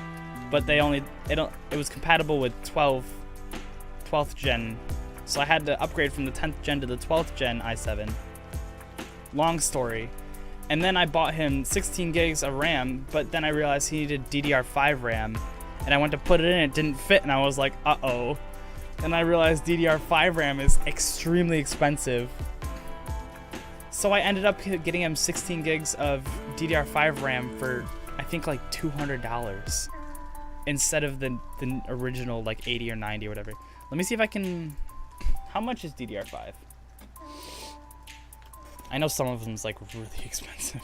But it was compatible with 12th gen. So I had to upgrade from the 10th gen to the 12th gen i7. Long story. And then I bought him 16 gigs of RAM, but then I realized he needed DDR5 RAM. And I went to put it in, it didn't fit, and I was like, uh-oh. And I realized DDR5 RAM is extremely expensive. So I ended up getting him 16 gigs of DDR5 RAM for, I think, like $200. Instead of the original, like, 80 or 90 or whatever. Let me see if I can... How much is DDR5? I know some of them's, like, really expensive.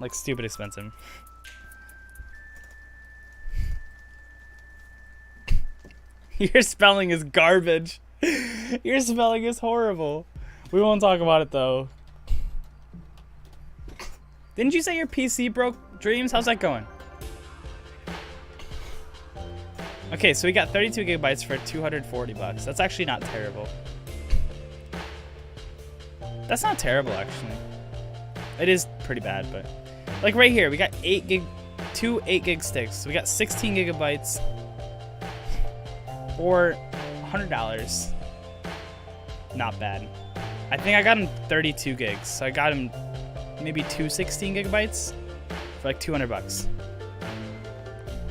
Like, stupid expensive. Your spelling is garbage. Your spelling is horrible. We won't talk about it, though. Didn't you say your PC broke, Dreams? How's that going? Okay, so we got 32 gigabytes for 240 bucks. That's actually not terrible. That's not terrible, actually. It is pretty bad, but... Like, right here, we got 2 8 gig sticks. We got 16 gigabytes... for $100. Not bad. I think I got him 32 gigs. So I got him maybe 2 16 gigabytes for like 200 bucks.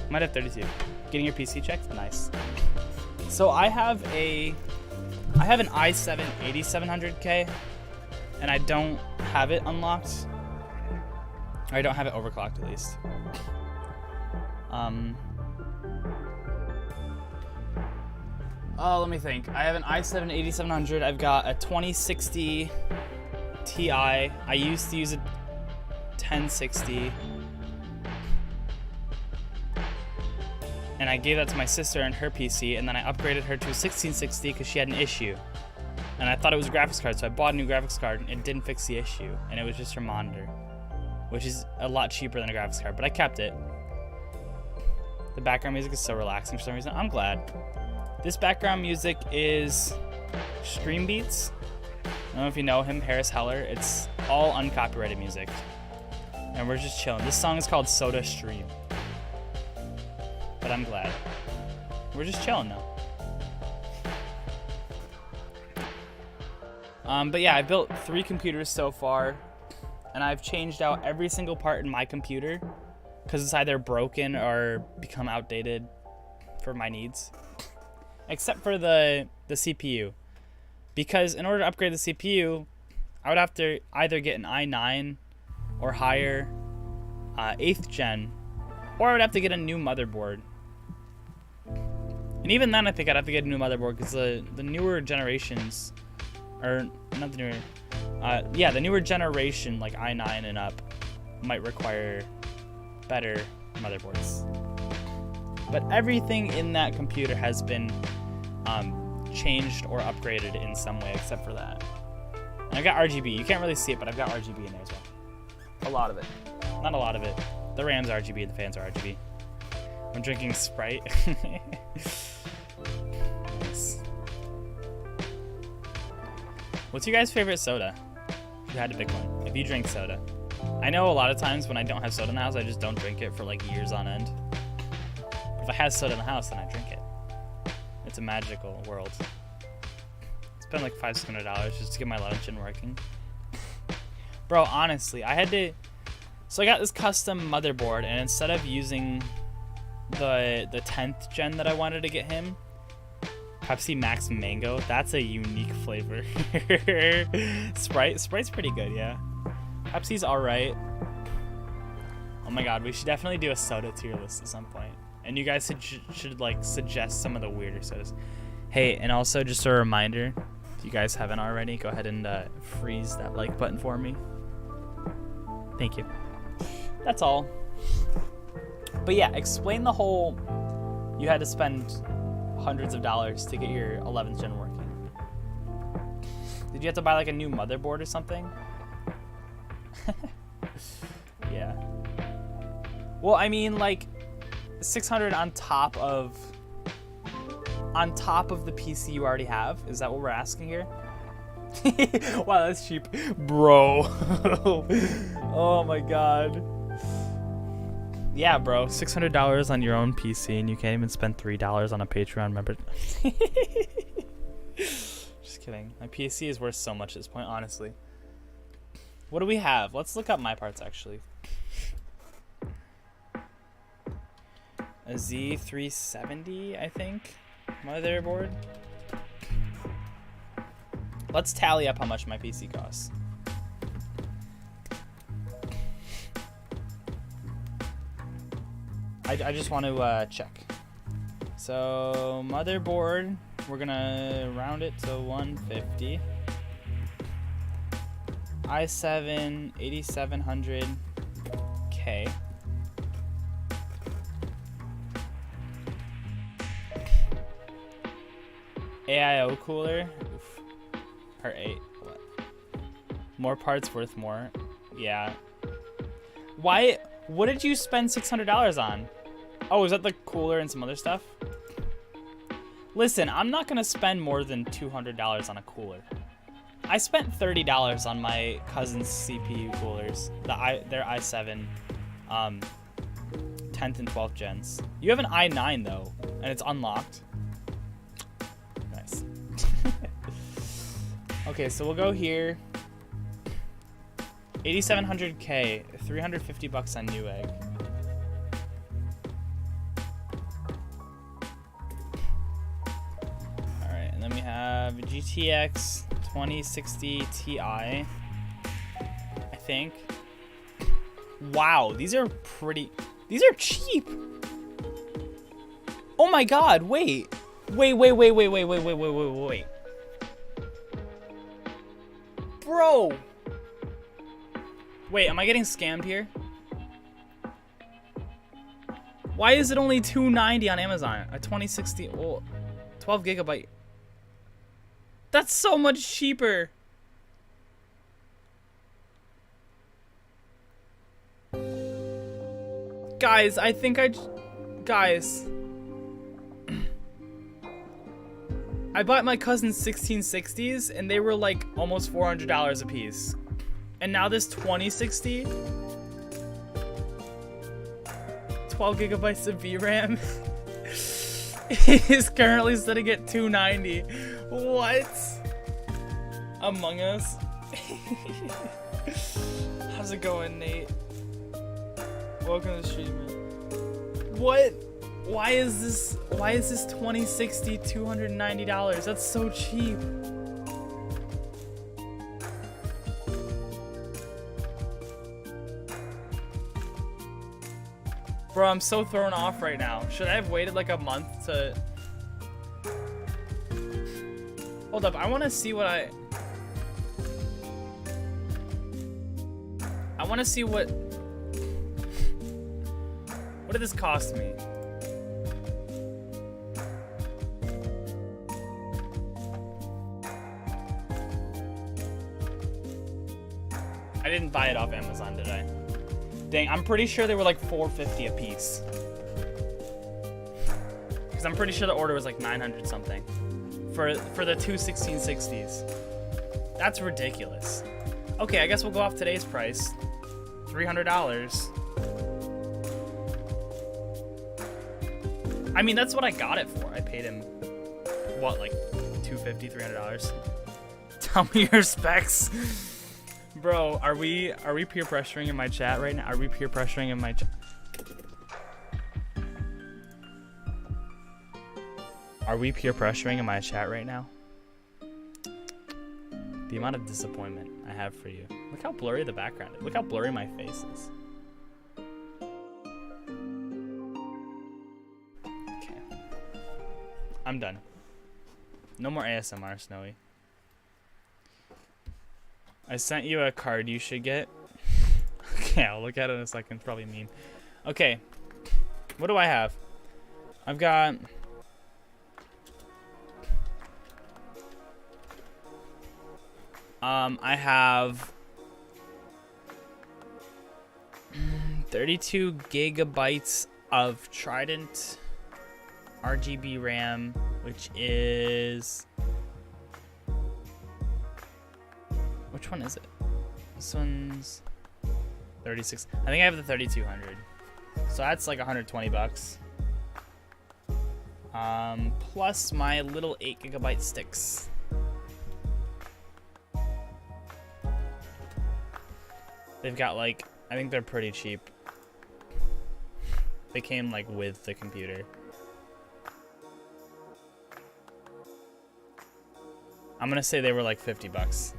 Might have 32. Getting your PC checked? Nice. So I have an i7 8700K and I don't have it unlocked. Or I don't have it overclocked at least. Oh, let me think. I have an i7 8700. I've got a 2060 Ti. I used to use a 1060. And I gave that to my sister and her PC, and then I upgraded her to a 1660 because she had an issue. And I thought it was a graphics card, so I bought a new graphics card, and it didn't fix the issue. And it was just her monitor, which is a lot cheaper than a graphics card, but I kept it. The background music is so relaxing for some reason. I'm glad. This background music is Stream Beats. I don't know if you know him, Harris Heller. It's all uncopyrighted music. And we're just chilling. This song is called Soda Stream. But I'm glad. We're just chilling now. But yeah, I built 3 computers so far. And I've changed out every single part in my computer. Because it's either broken or become outdated for my needs. Except for the CPU. Because in order to upgrade the CPU, I would have to either get an i9 or higher 8th gen, or I would have to get a new motherboard. And even then, I think I'd have to get a new motherboard because the newer generations, or not the newer, yeah, the newer generation, like i9 and up, might require better motherboards. But everything in that computer has been changed or upgraded in some way, except for that. And I've got RGB. You can't really see it, but I've got RGB in there as well. A lot of it. Not a lot of it. The RAM's RGB, the fans are RGB. I'm drinking Sprite. Nice. What's your guys' favorite soda? If you had to pick one. If you drink soda. I know a lot of times when I don't have soda in the house, I just don't drink it for like years on end. If I have soda in the house, then I drink it. It's a magical world. Spend like $500-$600 just to get my lunch and working. Bro, honestly, I had to... So I got this custom motherboard, and instead of using the 10th gen that I wanted to get him, Pepsi Max Mango, that's a unique flavor. Sprite's pretty good, yeah. Pepsi's alright. Oh my god, we should definitely do a soda tier list at some point. And you guys should like suggest some of the weirder sodas. Hey, and also just a reminder, if you guys haven't already, go ahead and freeze that like button for me. Thank you. That's all. But yeah, explain the whole, you had to spend hundreds of dollars to get your 11th gen working. Did you have to buy like a new motherboard or something? Yeah. Well, I mean, like 600 on top of the PC you already have. Is that what we're asking here? Wow, that's cheap, bro. Oh my god. Yeah, bro, $600 on your own PC, and you can't even spend $3 on a Patreon member. Just kidding. My PC is worth so much at this point, honestly. What do we have? Let's look up my parts, actually. A Z370, I think, motherboard. Let's tally up how much my PC costs. I just want to check. So motherboard, we're gonna round it to 150. i7 8700K. AIO cooler. Oof. Or 8. What? More parts worth more. Yeah. Why? What did you spend $600 on? Oh, is that the cooler and some other stuff? Listen, I'm not gonna spend more than $200 on a cooler. I spent $30 on my cousin's CPU coolers. Their i7, 10th and 12th gens. You have an i9 though, and it's unlocked. Nice. Okay, so we'll go here. 8700K, $350 on Newegg. Alright, and then we have GTX 2060 Ti, I think. Wow, these are cheap. Oh my god, wait. Wait. Bro. Wait, am I getting scammed here? Why is it only $290 on Amazon? A 2060, oh, 12 gigabyte. That's so much cheaper. Guys, I think guys. I bought my cousin's 1660s and they were like almost $400 a piece. And now this 2060, 12 gigabytes of VRAM is currently sitting at $290. What? Among Us? How's it going, Nate? Welcome to the stream, man. What? Why is this 2060 $290? That's so cheap. Bro, I'm so thrown off right now. Should I have waited like a month to... Hold up, I want to see what I want to see what did this cost me? I didn't buy it off Amazon, did I? Dang, I'm pretty sure they were like $4.50 a piece. Because I'm pretty sure the order was like 900 something for the two 1660s. That's ridiculous. Okay, I guess we'll go off today's price. $300. I mean, that's what I got it for. I paid him, what, like $250, $300? Tell me your specs. Bro, are we peer pressuring in my chat right now? Are we peer pressuring in my chat? Are we peer pressuring in my chat right now? The amount of disappointment I have for you. Look how blurry the background is. Look how blurry my face is. Okay. I'm done. No more ASMR, Snowy. I sent you a card you should get. Okay, I'll look at it in a second. It's probably mean. Okay. What do I have? I've got... I have 32 gigabytes of Trident RGB RAM, which is... Which one is it? This one's 36. I think I have the 3200. So that's like 120 bucks. Plus my little 8 gigabyte sticks. They've got like, I think they're pretty cheap. They came like with the computer. I'm gonna say they were like 50 bucks.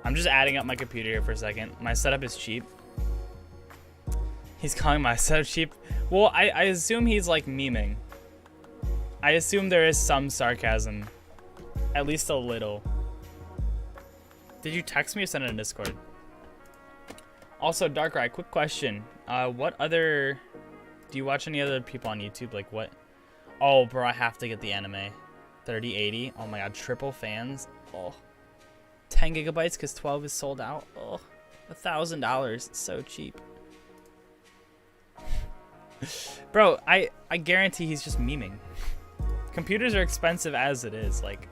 I'm just adding up my computer here for a second. My setup is cheap. He's calling my setup cheap. Well, I assume he's like memeing. I assume there is some sarcasm. At least a little. Did you text me or send it in Discord? Also, Darkrai, quick question. What other... Do you watch any other people on YouTube? Like what? Oh, bro, I have to get the anime. 3080. Oh my god, triple fans. Oh. 10 gigabytes because 12 is sold out. Oh, $1,000. It's so cheap. Bro, I guarantee he's just memeing. Computers are expensive as it is. Like,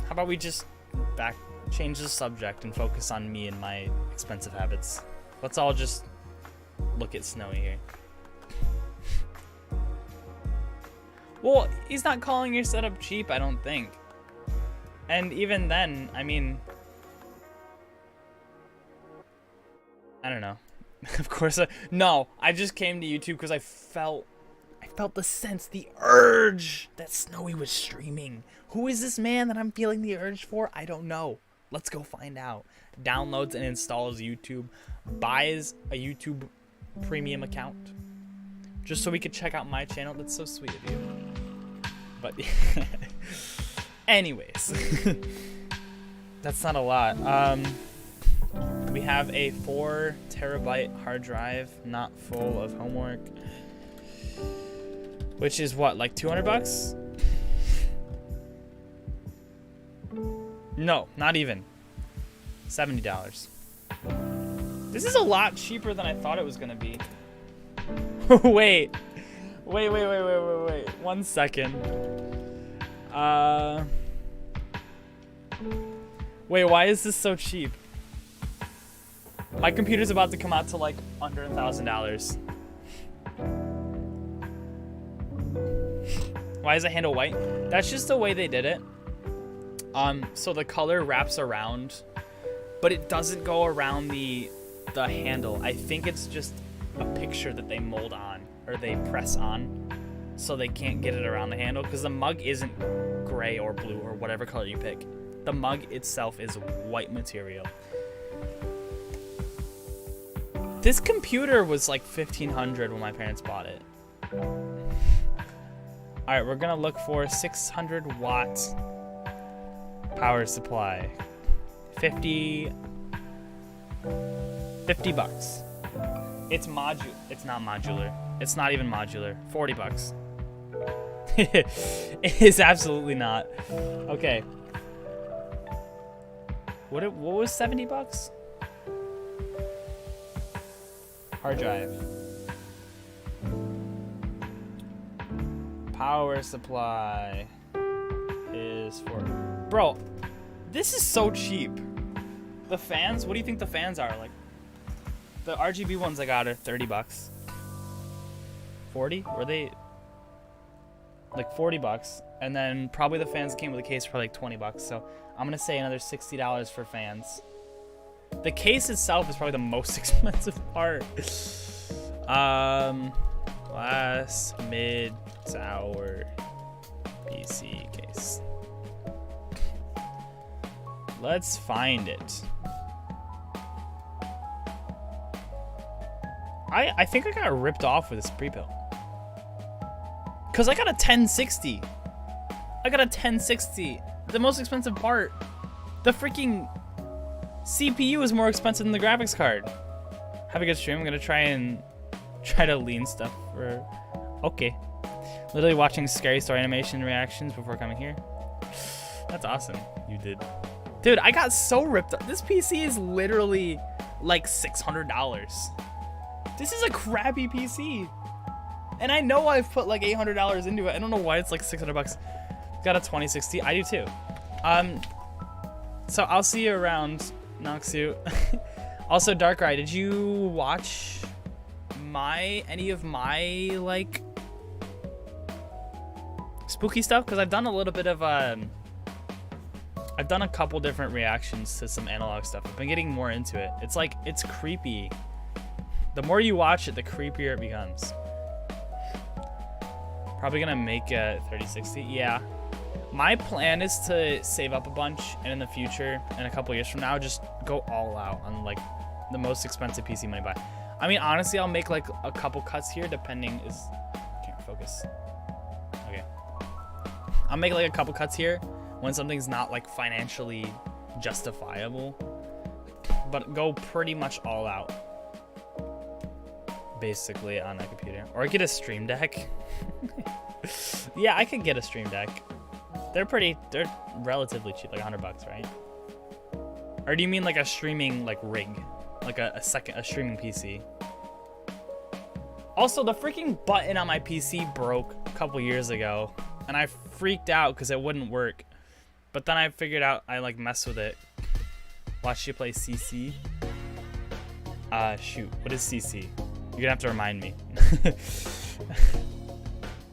how about we just change the subject and focus on me and my expensive habits? Let's all just look at Snowy here. Well, he's not calling your setup cheap, I don't think. And even then, I mean, I don't know. Of course, no, I just came to YouTube because I felt the sense, the urge that Snowy was streaming. Who is this man that I'm feeling the urge for? I don't know. Let's go find out. Downloads and installs YouTube, buys a YouTube premium account, just so we could check out my channel. That's so sweet of you. But anyways, that's not a lot. We have a 4 terabyte hard drive, not full of homework, which is what, like 200 bucks? No, not even. $70. This is a lot cheaper than I thought it was gonna be. Wait. 1 second. Wait, why is this so cheap? My computer's about to come out to like under $1,000. Why is the handle white? That's just the way they did it. So the color wraps around, but it doesn't go around the handle. I think it's just a picture that they mold on, or they press on. so they can't get it around the handle, because the mug isn't gray or blue or whatever color you pick. The mug itself is white material. This computer was like $1,500 when my parents bought it. Alright, we're gonna look for 600 watt power supply. 50 bucks. It's not modular. It's not even modular. 40 bucks. It is absolutely not. Okay. What was 70 bucks? Hard drive. Power supply is for... Bro, this is so cheap. The fans, what do you think the fans are? Like, the RGB ones I got are 30 bucks. 40? Were they... Like 40 bucks. And then probably the fans came with a case for like 20 bucks. So I'm going to say another $60 for fans. The case itself is probably the most expensive part. Glass mid-tower PC case. Let's find it. I think I got ripped off with this pre-built. Cause I got a 1060. I got a 1060. The most expensive part. The freaking CPU is more expensive than the graphics card. Have a good stream. I'm gonna try to lean stuff for... Okay. Literally watching scary story animation reactions before coming here. That's awesome. You did. Dude, I got so ripped up. This PC is literally like $600. This is a crappy PC. And I know I've put like $800 into it. I don't know why it's like 600 bucks. Got a 2060. I do too. So I'll see you around, Noxu. Also, Darkrai, did you watch any of my like spooky stuff? Because I've done a little bit of I've done a couple different reactions to some analog stuff. I've been getting more into it. It's like, it's creepy. The more you watch it, the creepier it becomes. Probably gonna make a 3060. Yeah. My plan is to save up a bunch, and in the future, in a couple years from now, just go all out on like the most expensive PC money buy. I mean, honestly, I'll make like a couple cuts here, depending is... Can't focus. Okay. I'll make like a couple cuts here when something's not like financially justifiable, but go pretty much all out. Basically on that computer. Or get a Stream Deck. Yeah, I could get a Stream Deck. They're relatively cheap, like 100 bucks, right? Or do you mean like a streaming like rig? Like a streaming PC? Also, the freaking button on my PC broke a couple years ago, and I freaked out because it wouldn't work. But then I figured out I like messed with it. Watched you play CC. Shoot, what is CC? You're gonna have to remind me.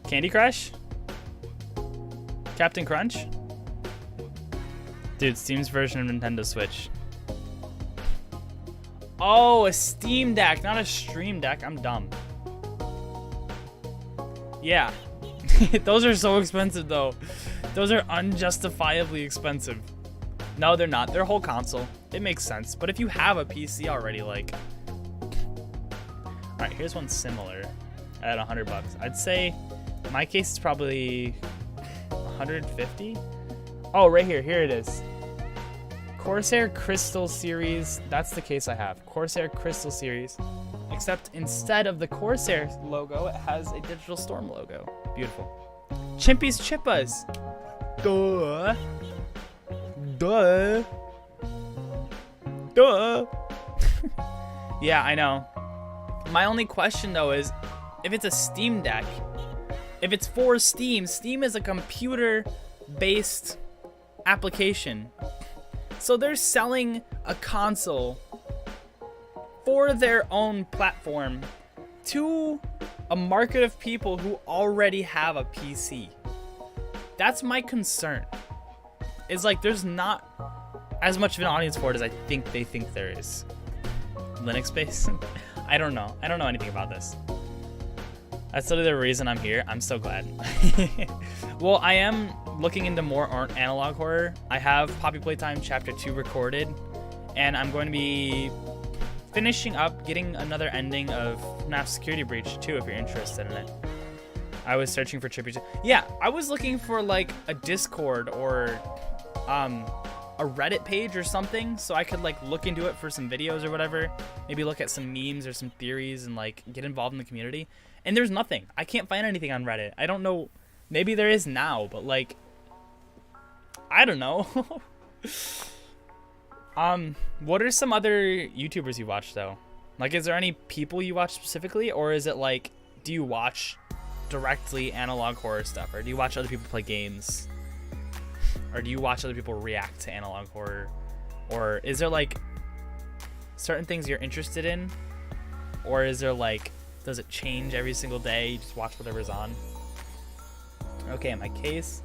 Candy Crush? Captain Crunch? Dude, Steam's version of Nintendo Switch. Oh, a Steam Deck, not a Stream Deck. I'm dumb. Yeah. Those are so expensive, though. Those are unjustifiably expensive. No, they're not. They're a whole console. It makes sense. But if you have a PC already, like... Alright, here's one similar at 100 bucks. I'd say my case is probably 150. Oh, right here. Here it is. Corsair Crystal Series. That's the case I have. Corsair Crystal Series. Except instead of the Corsair logo, it has a Digital Storm logo. Beautiful. Chimpy's Chippas. Duh. Duh. Duh. Yeah, I know. My only question though is, if it's a Steam Deck, if it's for Steam, Steam is a computer-based application. So they're selling a console for their own platform to a market of people who already have a PC. That's my concern. It's like there's not as much of an audience for it as I think they think there is. Linux based? I don't know. I don't know anything about this. That's literally the reason I'm here. I'm so glad. Well, I am looking into more analog horror. I have Poppy Playtime Chapter 2 recorded, and I'm going to be finishing up getting another ending of FNAF Security Breach too, if you're interested in it. I was searching for Trippy. Yeah, I was looking for like a Discord or a Reddit page or something, so I could like look into it for some videos or whatever. Maybe look at some memes or some theories and like get involved in the community. And there's nothing. I can't find anything on Reddit. I don't know. Maybe there is now, but like, I don't know. What are some other YouTubers you watch though? Like, is there any people you watch specifically, or is it like, do you watch directly analog horror stuff, or do you watch other people play games, or do you watch other people react to analog horror, or is there like certain things you're interested in, or is there like, does it change every single day? You just watch whatever's on. Okay, in my case,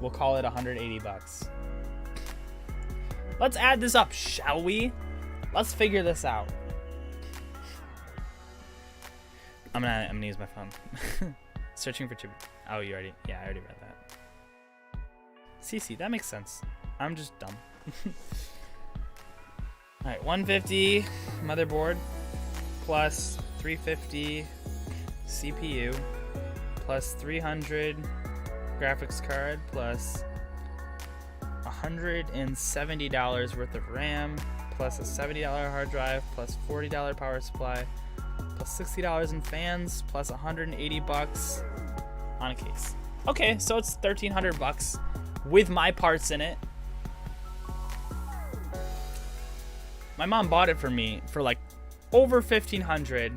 we'll call it 180 bucks. Let's add this up, shall we? Let's figure this out. I'm gonna use my phone. Searching for oh, I already read that. CC, that makes sense. I'm just dumb. All right, 150 motherboard plus 350 CPU plus 300 graphics card plus $170 worth of RAM plus a $70 hard drive plus $40 power supply plus $60 in fans plus 180 bucks on a case. Okay, so it's 1,300 bucks with my parts in it. My mom bought it for me for like over $1,500.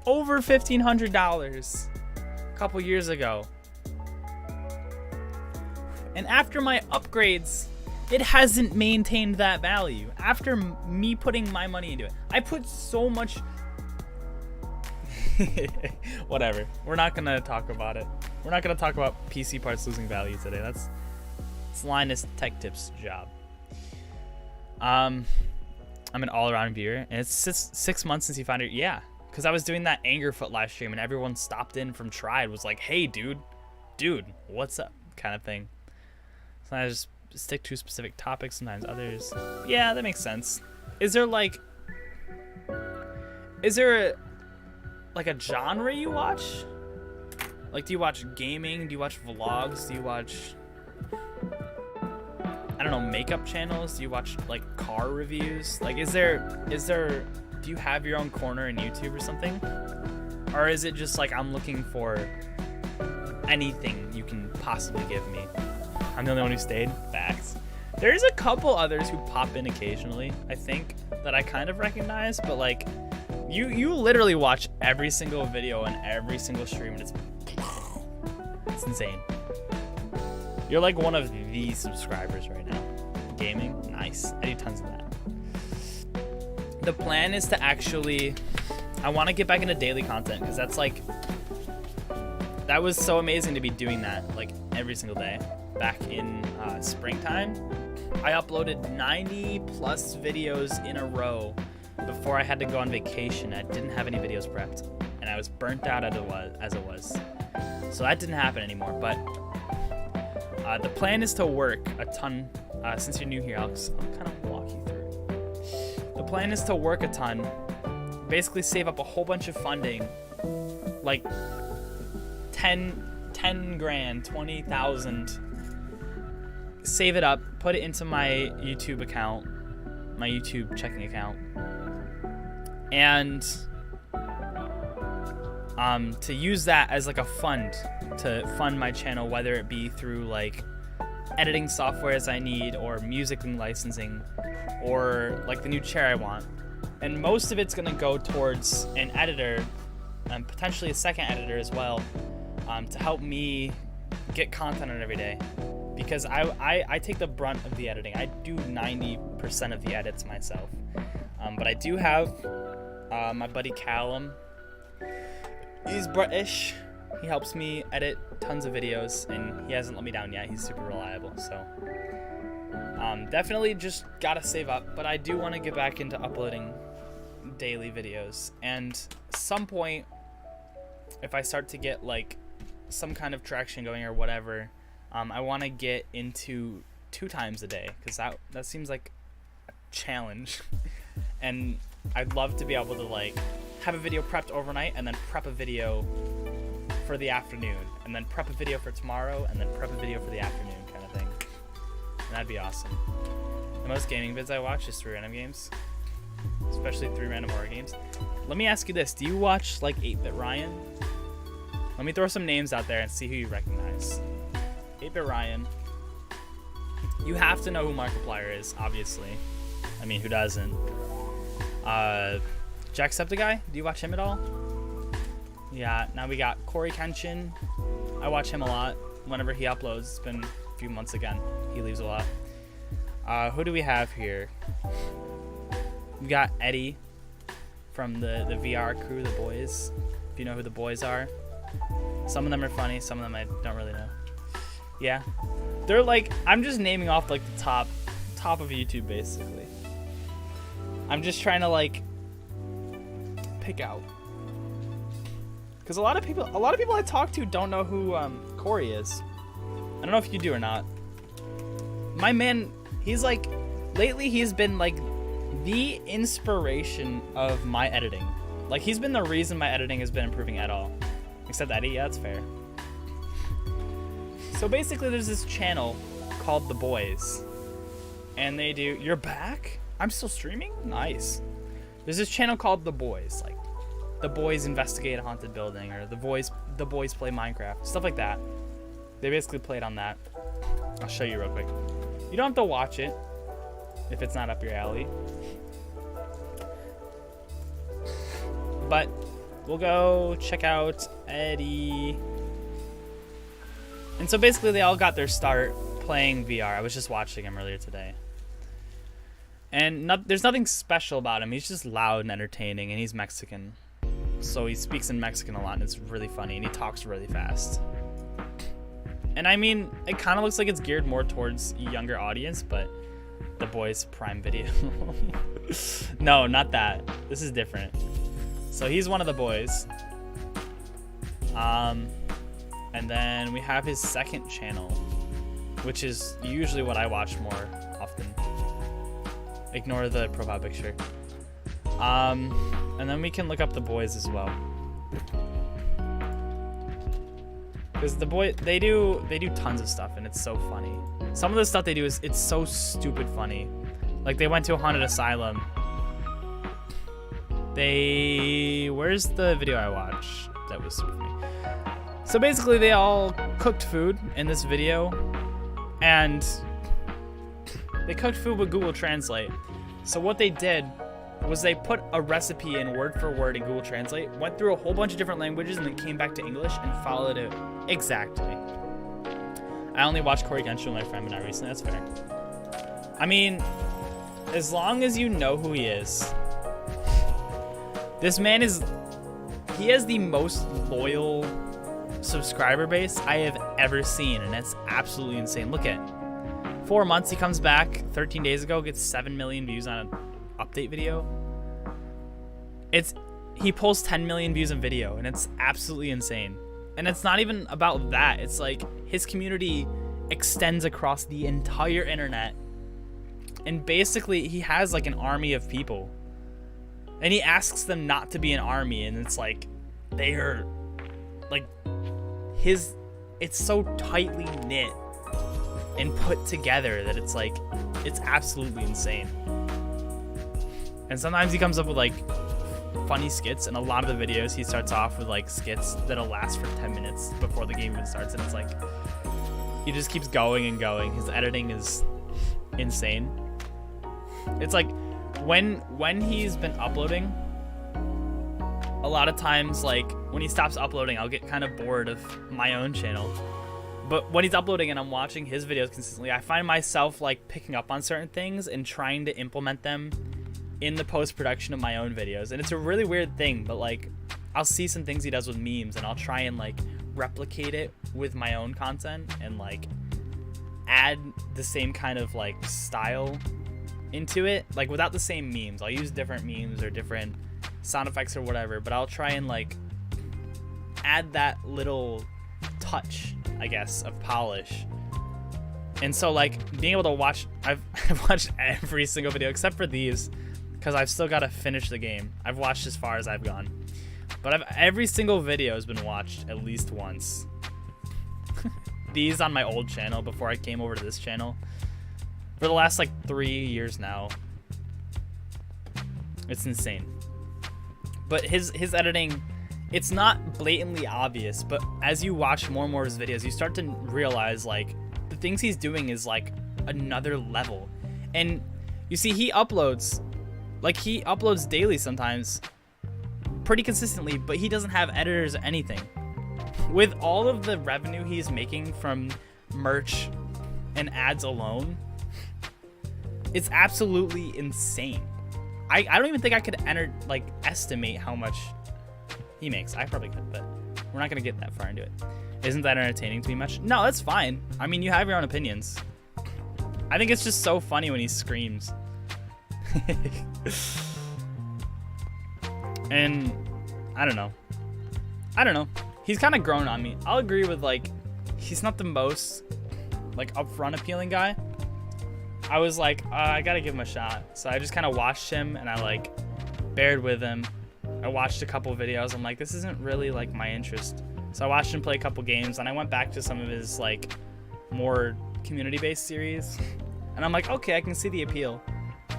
Over $1,500 a couple years ago. And after my upgrades, it hasn't maintained that value. After me putting my money into it, I put so much. Whatever. We're not gonna talk about it. We're not gonna talk about PC parts losing value today. That's Linus Tech Tips' job. I'm an all-around viewer, and it's 6 months since you found it. Yeah, because I was doing that Angerfoot live stream, and everyone stopped in from Tried, was like, "Hey, dude, what's up?" kind of thing. So I just stick to specific topics, sometimes others. Yeah, that makes sense. Is there a genre you watch? Like, do you watch gaming? Do you watch vlogs? Do you watch, I don't know, makeup channels? Do you watch like car reviews? Like, do you have your own corner in YouTube or something? Or is it just like, I'm looking for anything you can possibly give me? I'm the only one who stayed? Facts. There's a couple others who pop in occasionally, I think, that I kind of recognize, but like, you literally watch every single video and every single stream, and it's insane. You're like one of the subscribers right now. Gaming, nice. I do tons of that. The plan is to actually, I want to get back into daily content, because that's like, that was so amazing to be doing that like every single day. Back in springtime, I uploaded 90 plus videos in a row before I had to go on vacation. I didn't have any videos prepped, and I was burnt out as it was. So that didn't happen anymore, but the plan is to work a ton. Since you're new here, I'll kind of walk you through. The plan is to work a ton, basically save up a whole bunch of funding, like 10 grand, 20,000, save it up, put it into my YouTube account, my YouTube checking account, and to use that as like a fund to fund my channel, whether it be through like editing softwares I need, or music licensing, or like the new chair I want. And most of it's gonna go towards an editor, and potentially a second editor as well, to help me get content on every day, because I take the brunt of the editing. I do 90% of the edits myself, but I do have my buddy Callum. He's British. He helps me edit tons of videos, and he hasn't let me down yet. He's super reliable, so definitely just gotta save up. But I do want to get back into uploading daily videos, and at some point if I start to get like some kind of traction going or whatever, I want to get into 2 times a day, because that seems like a challenge. And I'd love to be able to like have a video prepped overnight and then prep a video for the afternoon, and then prep a video for tomorrow, and then prep a video for the afternoon, kind of thing. And that'd be awesome. The most gaming vids I watch is 3 random games, especially 3 random horror games. Let me ask you this: do you watch like 8-Bit Ryan? Let me throw some names out there and see who you recognize. 8-Bit Ryan. You have to know who Markiplier is, obviously. I mean, who doesn't? Jacksepticeye, do you watch him at all? Yeah, now we got Corey Kenshin. I watch him a lot. Whenever he uploads, it's been a few months again. He leaves a lot. Who do we have here? We got Eddie from the VR crew, The Boys. If you know who The Boys are. Some of them are funny, some of them I don't really know. Yeah. They're like, I'm just naming off like the top of YouTube basically. I'm just trying to like pick out. Because a lot of people I talk to don't know who Corey is. I don't know if you do or not. My man, he's like, lately he's been like the inspiration of my editing. Like, he's been the reason my editing has been improving at all. Except Eddie, yeah, that's fair. So basically there's this channel called The Boys. And they do, you're back? I'm still streaming? Nice. There's this channel called The Boys, like The Boys Investigate a Haunted Building, or The Boys Play Minecraft, stuff like that. They basically played on that. I'll show you real quick. You don't have to watch it if it's not up your alley. But we'll go check out Eddie. And so basically they all got their start playing VR. I was just watching him earlier today. And there's nothing special about him. He's just loud and entertaining, and he's Mexican. So he speaks in Mexican a lot, and it's really funny, and he talks really fast. And I mean, it kind of looks like it's geared more towards a younger audience, but The Boys Prime Video. No, not that. This is different. So he's one of the boys. And then we have his second channel, which is usually what I watch more often. Ignore the profile picture. And then we can look up The Boys as well. Because they do tons of stuff, and it's so funny. Some of the stuff they do it's so stupid funny. Like, they went to a haunted asylum. Where's the video I watched that was super funny? So basically they all cooked food in this video, and they cooked food with Google Translate. So what they did was they put a recipe in word for word in Google Translate, went through a whole bunch of different languages, and then came back to English and followed it exactly. I only watched Corey Genshin with my friend, but not recently. That's fair. I mean, as long as you know who he is, this man he has the most loyal subscriber base I have ever seen, and it's absolutely insane. Look at 4 months, he comes back 13 days ago, gets 7 million views on an update video. He pulls 10 million views in video, and it's absolutely insane. And it's not even about that. It's like his community extends across the entire internet, and basically he has like an army of people, and he asks them not to be an army, and it's like they are like it's so tightly knit and put together that it's like, it's absolutely insane. And sometimes he comes up with like funny skits, and a lot of the videos he starts off with like skits that'll last for 10 minutes before the game even starts, and it's like he just keeps going and going. His editing is insane. It's like when he's been uploading, a lot of times, like when he stops uploading, I'll get kind of bored of my own channel. But when he's uploading and I'm watching his videos consistently, I find myself like picking up on certain things and trying to implement them in the post-production of my own videos. And it's a really weird thing, but like I'll see some things he does with memes, and I'll try and like replicate it with my own content and like add the same kind of like style into it, like without the same memes. I'll use different memes or different sound effects or whatever, but I'll try and like add that little touch, I guess, of polish. And so like being able to watch, I've watched every single video except for these, because I've still got to finish the game. I've watched as far as I've gone, but every single video has been watched at least once. These on my old channel before I came over to this channel for the last like 3 years now. It's insane. But his editing, it's not blatantly obvious, but as you watch more and more of his videos, you start to realize like the things he's doing is like another level. And you see, he uploads daily sometimes, pretty consistently, but he doesn't have editors or anything. With all of the revenue he's making from merch and ads alone, it's absolutely insane. I don't even think I could estimate how much he makes. I probably could, but we're not gonna get that far into it. Isn't that entertaining to me much? No, that's fine. I mean, you have your own opinions. I think it's just so funny when he screams. And I don't know. He's kind of grown on me. I'll agree with like, he's not the most like upfront appealing guy. I was like, I gotta give him a shot. So I just kind of watched him and I like bared with him. I watched a couple videos. I'm like, this isn't really like my interest. So I watched him play a couple games and I went back to some of his like more community-based series. And I'm like, okay, I can see the appeal.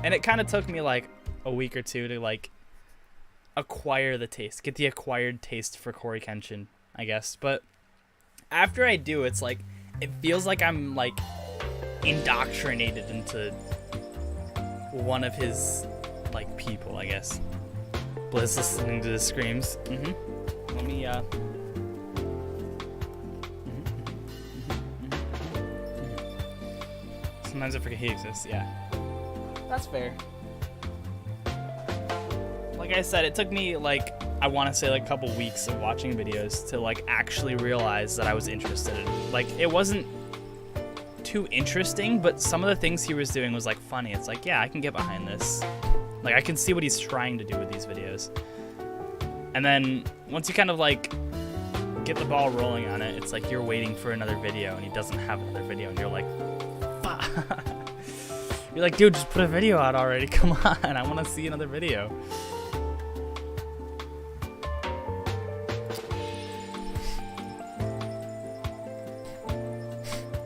And it kind of took me like a week or two to like acquire the taste, get the acquired taste for Corey Kenshin, I guess. But after I do, it's like, it feels like I'm like indoctrinated into one of his like people, I guess. Blizz listening to the screams. Let me Sometimes I forget he exists. Yeah, that's fair. Like I said, it took me like, I want to say like a couple weeks of watching videos to like actually realize that I was interested in it. Like, it wasn't too interesting, but some of the things he was doing was like funny. It's like, yeah, I can get behind this. Like, I can see what he's trying to do with these videos. And then once you kind of like get the ball rolling on it, it's like you're waiting for another video and he doesn't have another video and you're like, fuck. You're like, dude, just put a video out already. Come on, I want to see another video.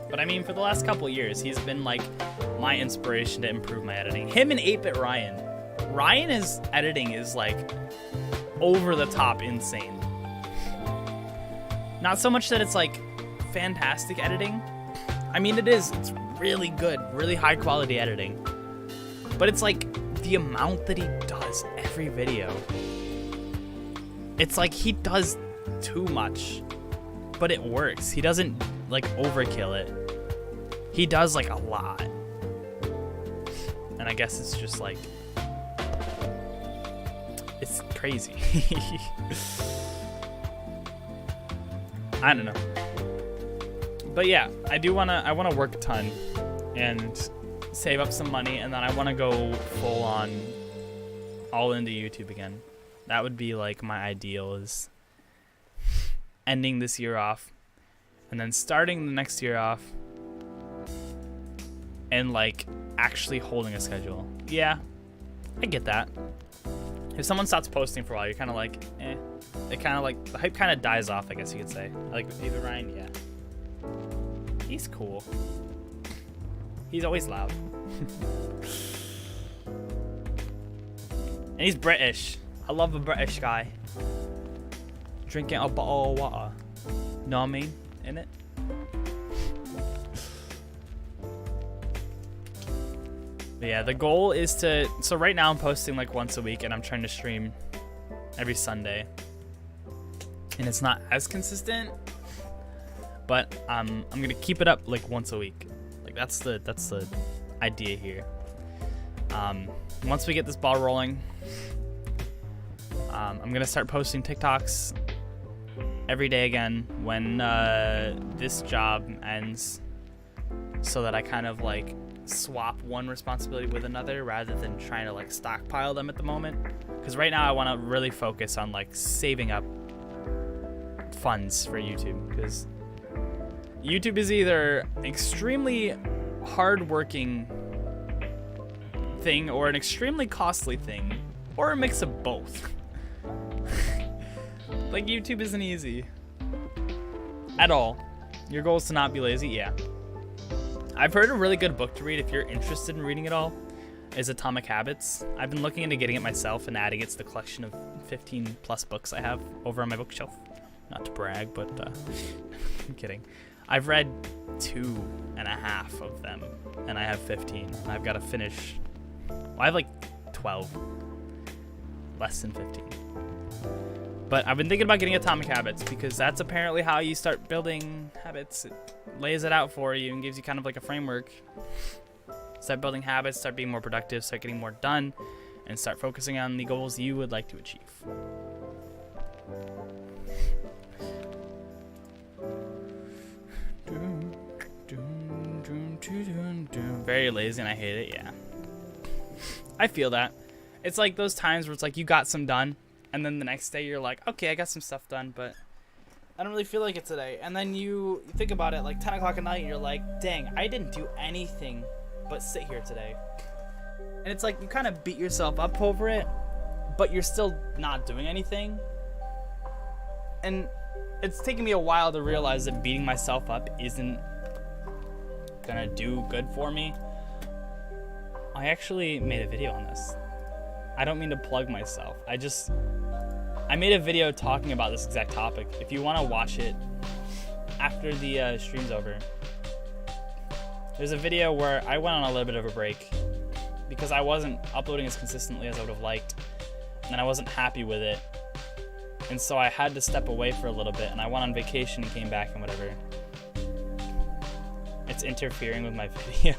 But I mean, for the last couple years, he's been like my inspiration to improve my editing. Him and 8-Bit Ryan. Ryan's editing is like over the top insane. Not so much that it's like fantastic editing. I mean, it is. It's really good, really high quality editing. But it's like the amount that he does every video. It's like he does too much, but it works. He doesn't like overkill it. He does like a lot. And I guess it's just like, it's crazy. I don't know. But yeah, I wanna work a ton and save up some money, and then I wanna go full on all into YouTube again. That would be like my ideal, is ending this year off and then starting the next year off and like actually holding a schedule. Yeah, I get that. If someone stops posting for a while, you're kind of like, eh. It kind of like, the hype kind of dies off, I guess you could say. Like with David Ryan, yeah. He's cool. He's always loud. And he's British. I love a British guy. Drinking a bottle of water. Know what I mean? Innit? But yeah, the goal is to, so right now I'm posting like once a week and I'm trying to stream every Sunday. And it's not as consistent, but I'm gonna keep it up like once a week. Like that's the idea here. Once we get this ball rolling, I'm gonna start posting TikToks every day again when this job ends, so that I kind of like swap one responsibility with another rather than trying to like stockpile them at the moment. Because right now I want to really focus on like saving up funds for YouTube, because YouTube is either extremely hardworking thing or an extremely costly thing, or a mix of both. Like, YouTube isn't easy at all. Your goal is to not be lazy. Yeah, I've heard a really good book to read if you're interested in reading it all is Atomic Habits. I've been looking into getting it myself and adding it to the collection of 15 plus books I have over on my bookshelf. Not to brag, but I'm kidding. I've read 2.5 of them, and I have 15. And I've got to finish. Well, I have like 12, less than 15. But I've been thinking about getting Atomic Habits because that's apparently how you start building habits. It lays it out for you and gives you kind of like a framework. Start building habits, start being more productive, start getting more done, and start focusing on the goals you would like to achieve. Very lazy and I hate it, yeah. I feel that. It's like those times where it's like you got some done, and then the next day you're like, okay, I got some stuff done, but I don't really feel like it today. And then you think about it like 10 o'clock at night and you're like, dang, I didn't do anything but sit here today. And it's like you kind of beat yourself up over it, but you're still not doing anything. And it's taken me a while to realize that beating myself up isn't gonna do good for me. I actually made a video on this. I don't mean to plug myself. I made a video talking about this exact topic. If you want to watch it after the stream's over, there's a video where I went on a little bit of a break because I wasn't uploading as consistently as I would have liked, and I wasn't happy with it. And so I had to step away for a little bit, and I went on vacation and came back and whatever. It's interfering with my video.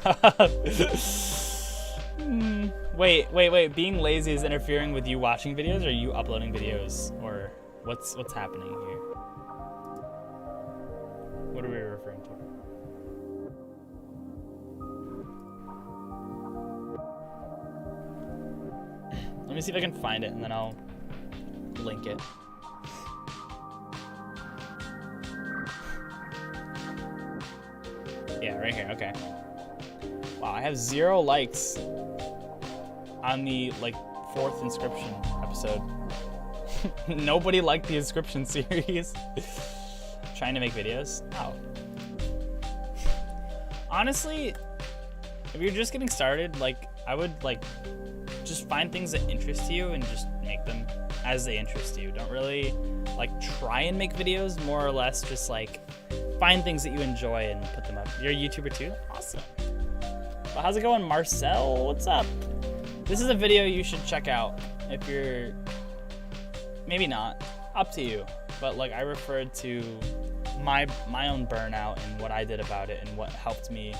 Wait. Being lazy is interfering with you watching videos, or are you uploading videos? Or what's happening here? What are we referring to? Let me see if I can find it, and then I'll link it. Yeah, right here, okay. Wow, I have 0 likes on the, like, 4th inscription episode. Nobody liked the inscription series. Trying to make videos? Oh. Honestly, if you're just getting started, like, I would, like, just find things that interest you and just make them as they interest you. Don't really, like, try and make videos, more or less just, like, find things that you enjoy and put them up. You're a YouTuber too? Awesome. Well, how's it going, Marcel? What's up? This is a video you should check out if you're, maybe not, up to you. But like I referred to my own burnout and what I did about it and what helped me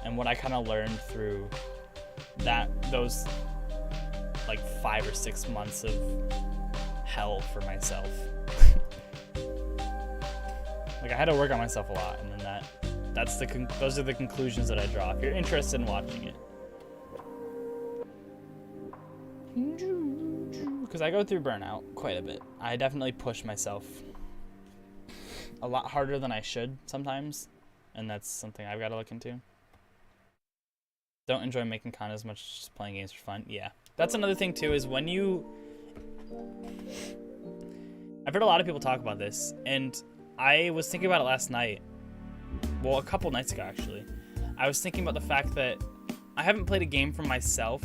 and what I kind of learned through those like 5 or 6 months of hell for myself. Like I had to work on myself a lot, and then those are the conclusions that I draw. If you're interested in watching it, because I go through burnout quite a bit. I definitely push myself a lot harder than I should sometimes, and that's something I've got to look into. Don't enjoy making content as much as just playing games for fun. Yeah, that's another thing too. Is when I've heard a lot of people talk about this, and I was thinking about it last night. Well, a couple nights ago, actually. I was thinking about the fact that I haven't played a game for myself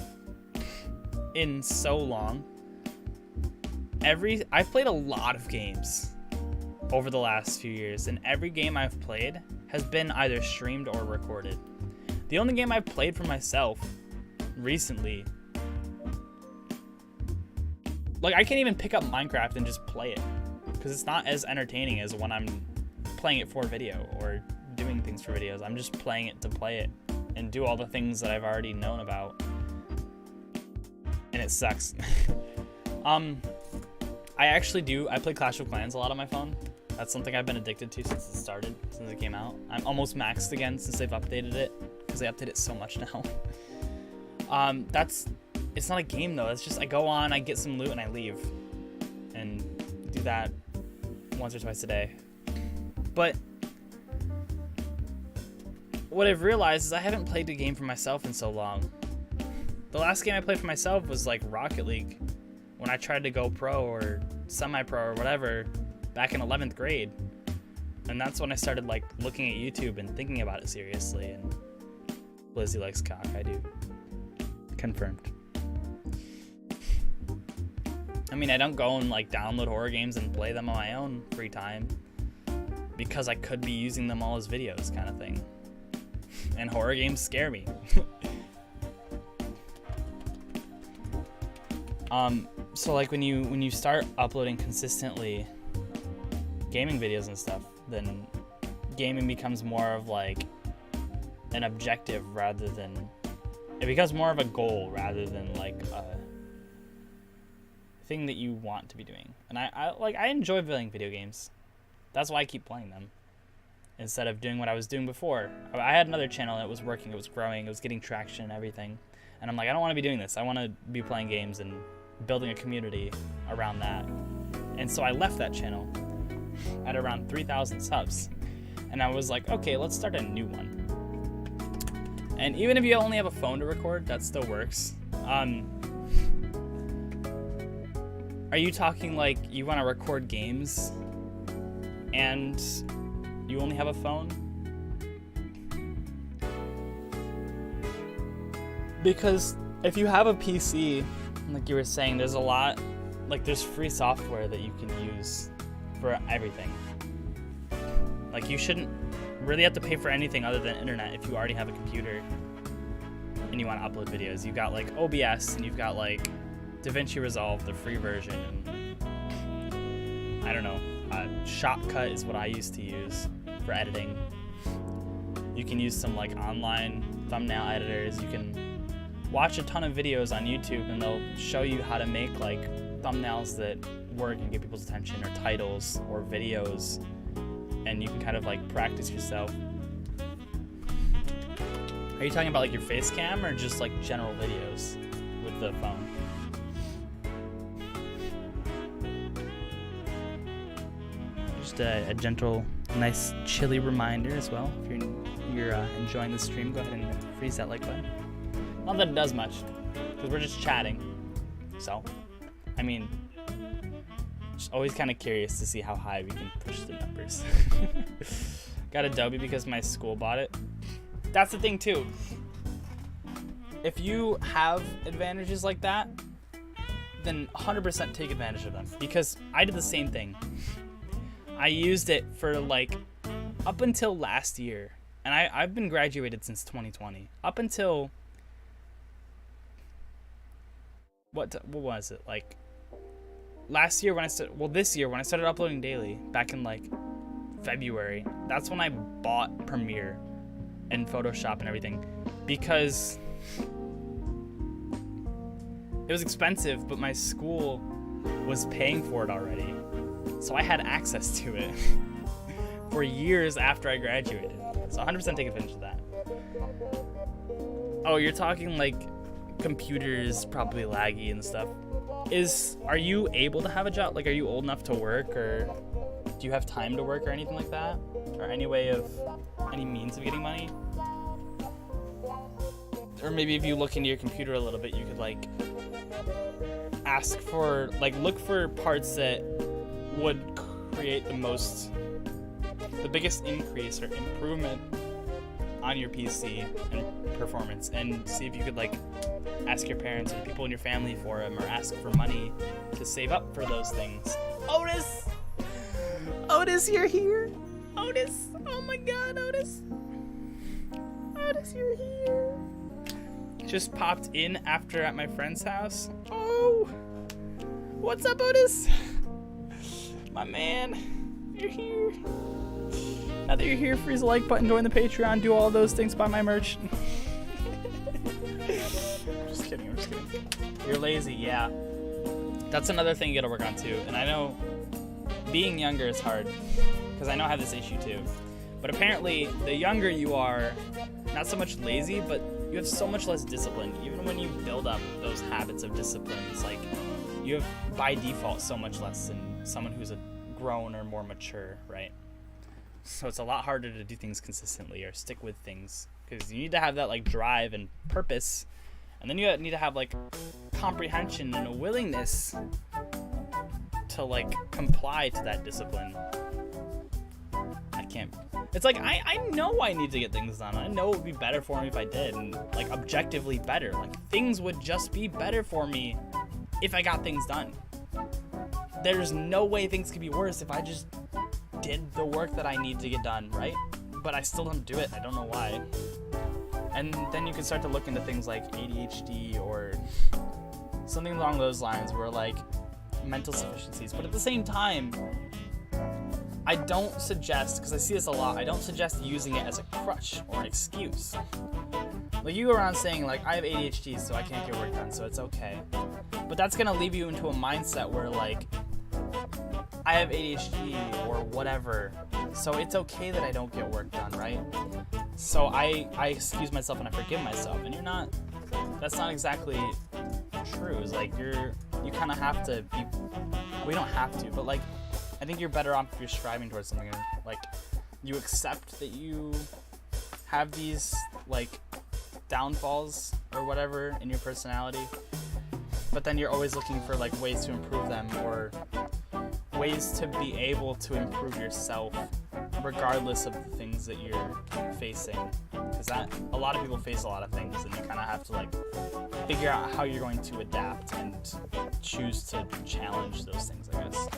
in so long. I've played a lot of games over the last few years, and every game I've played has been either streamed or recorded. The only game I've played for myself recently, like I can't even pick up Minecraft and just play it, because it's not as entertaining as when I'm playing it for video or doing things for videos. I'm just playing it to play it and do all the things that I've already known about, and it sucks. I play Clash of Clans a lot on my phone. That's something I've been addicted to since it came out. I'm almost maxed again since they've updated it, because they update it so much now. It's not a game though. It's just I go on, I get some loot, and I leave, and do that once or twice a day. But what I've realized is I haven't played the game for myself in so long. The last game I played for myself was like Rocket League, when I tried to go pro or semi-pro or whatever back in 11th grade. And that's when I started like looking at YouTube and thinking about it seriously. And Blizzy likes cock, I do. Confirmed. I mean, I don't go and like download horror games and play them on my own free time because I could be using them all as videos, kind of thing. And horror games scare me. So like when you start uploading consistently gaming videos and stuff, then gaming becomes more of like an objective rather than, it becomes more of a goal rather than like a thing that you want to be doing. And I enjoy playing video games. That's why I keep playing them instead of doing what I was doing before. I had another channel that was working, it was growing, it was getting traction and everything. And I'm like, I don't want to be doing this. I want to be playing games and building a community around that. And so I left that channel at around 3,000 subs. And I was like, okay, let's start a new one. And even if you only have a phone to record, that still works. Are you talking like you want to record games and you only have a phone? Because if you have a PC, like you were saying, there's a lot, like there's free software that you can use for everything. Like you shouldn't really have to pay for anything other than internet if you already have a computer and you want to upload videos. You've got like OBS and you've got like DaVinci Resolve, the free version, and I don't know, Shotcut is what I used to use for editing. You can use some like online thumbnail editors. You can watch a ton of videos on YouTube and they'll show you how to make like thumbnails that work and get people's attention, or titles or videos, and you can kind of like practice yourself. Are you talking about like your face cam or just like general videos with the phone? Just a gentle, nice, chilly reminder as well. If you're enjoying the stream, go ahead and freeze that like button. Not that it does much, because we're just chatting. So, I mean, just always kind of curious to see how high we can push the numbers. Got Adobe because my school bought it. That's the thing too. If you have advantages like that, then 100% take advantage of them. Because I did the same thing. I used it for like up until last year, and I've been graduated since 2020. Up until what was it, like last year when I started, well this year when I started uploading daily back in like February, that's when I bought Premiere and Photoshop and everything, because it was expensive, but my school was paying for it already, so I had access to it for years after I graduated. So 100% take advantage of that. Oh, you're talking like computers probably laggy and stuff. Are you able to have a job? Like, are you old enough to work, or do you have time to work or anything like that? Or any means of getting money? Or maybe if you look into your computer a little bit, you could like ask for, like, look for parts that would create the biggest increase or improvement on your PC and performance, and see if you could like ask your parents or people in your family for them, or ask for money to save up for those things. Otis! Otis, you're here! Otis! Oh my god, Otis! Otis, you're here! Just popped in after at my friend's house. Oh! What's up, Otis? My man, you're here. Now that you're here, freeze the like button, join the Patreon, do all those things, buy my merch. I'm just kidding. You're lazy, yeah. That's another thing you gotta work on too. And I know being younger is hard, because I know I have this issue too. But apparently, the younger you are, not so much lazy, but you have so much less discipline. Even when you build up those habits of discipline, it's like you have by default so much less than someone who's grown or more mature, right? So it's a lot harder to do things consistently or stick with things, because you need to have that like drive and purpose, and then you need to have like comprehension and a willingness to like comply to that discipline. It's like I know I need to get things done. I know it would be better for me if I did, and like objectively better. Like things would just be better for me if I got things done. There's no way things could be worse if I just did the work that I need to get done, right? But I still don't do it. I don't know why. And then you can start to look into things like ADHD or something along those lines, where like mental sufficiencies. But at the same time, I don't suggest, because I see this a lot, I don't suggest using it as a crutch or an excuse. Like you go around saying like, I have ADHD, so I can't get work done, so it's okay. But that's gonna leave you into a mindset where like, I have ADHD or whatever, so it's okay that I don't get work done, right? So I excuse myself and I forgive myself, and that's not exactly true. It's like you kind of have to be, we don't have to, but like, I think you're better off if you're striving towards something, and like you accept that you have these like downfalls or whatever in your personality, but then you're always looking for like ways to improve them, or ways to be able to improve yourself regardless of the things that you're facing, because that a lot of people face a lot of things, and you kind of have to like figure out how you're going to adapt and choose to challenge those things, I guess.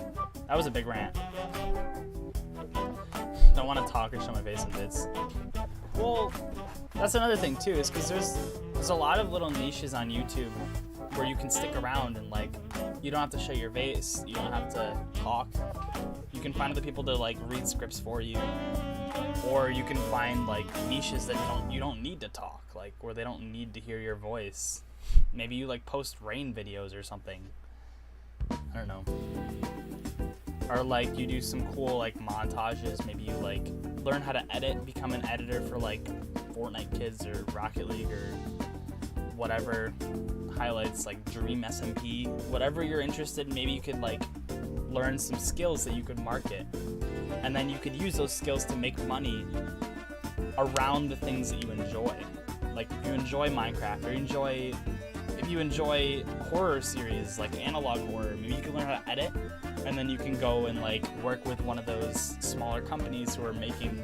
That was a big rant. Don't want to talk or show my face in bits. Well, that's another thing too, is because there's a lot of little niches on YouTube where you can stick around and like you don't have to show your face, you don't have to talk. You can find other people to like read scripts for you, or you can find like niches that you don't need to talk, like where they don't need to hear your voice. Maybe you like post rain videos or something. I don't know. Or like you do some cool like montages. Maybe you like learn how to edit, become an editor for like Fortnite Kids or Rocket League or whatever highlights, like Dream SMP, whatever you're interested in. Maybe you could like learn some skills that you could market, and then you could use those skills to make money around the things that you enjoy. Like if you enjoy Minecraft, or if you enjoy horror series like analog horror, maybe you can learn how to edit, and then you can go and like work with one of those smaller companies who are making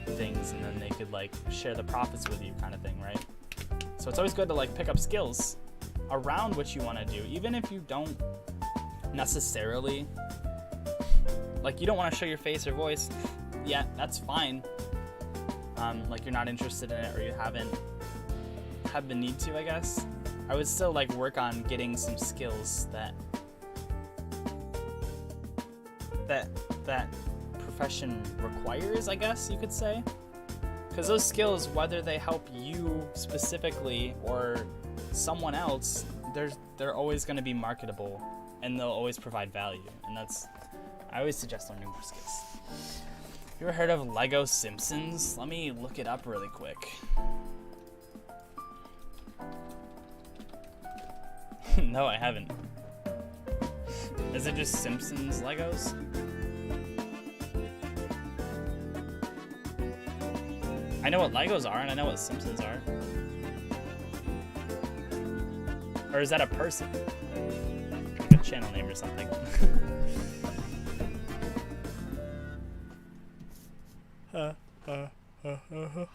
things, and then they could like share the profits with you, kind of thing, right? So it's always good to like pick up skills around what you want to do, even if you don't necessarily like, you don't want to show your face or voice. Yeah, that's fine. Like you're not interested in it, or you haven't had the need to, I guess. I would still like work on getting some skills that profession requires, I guess you could say. Because those skills, whether they help you specifically or someone else, they're always going to be marketable, and they'll always provide value. And I always suggest learning more skills. You ever heard of Lego Simpsons? Let me look it up really quick. No, I haven't. Is it just Simpsons Legos? I know what Legos are, and I know what Simpsons are. Or is that a person? Like a channel name or something.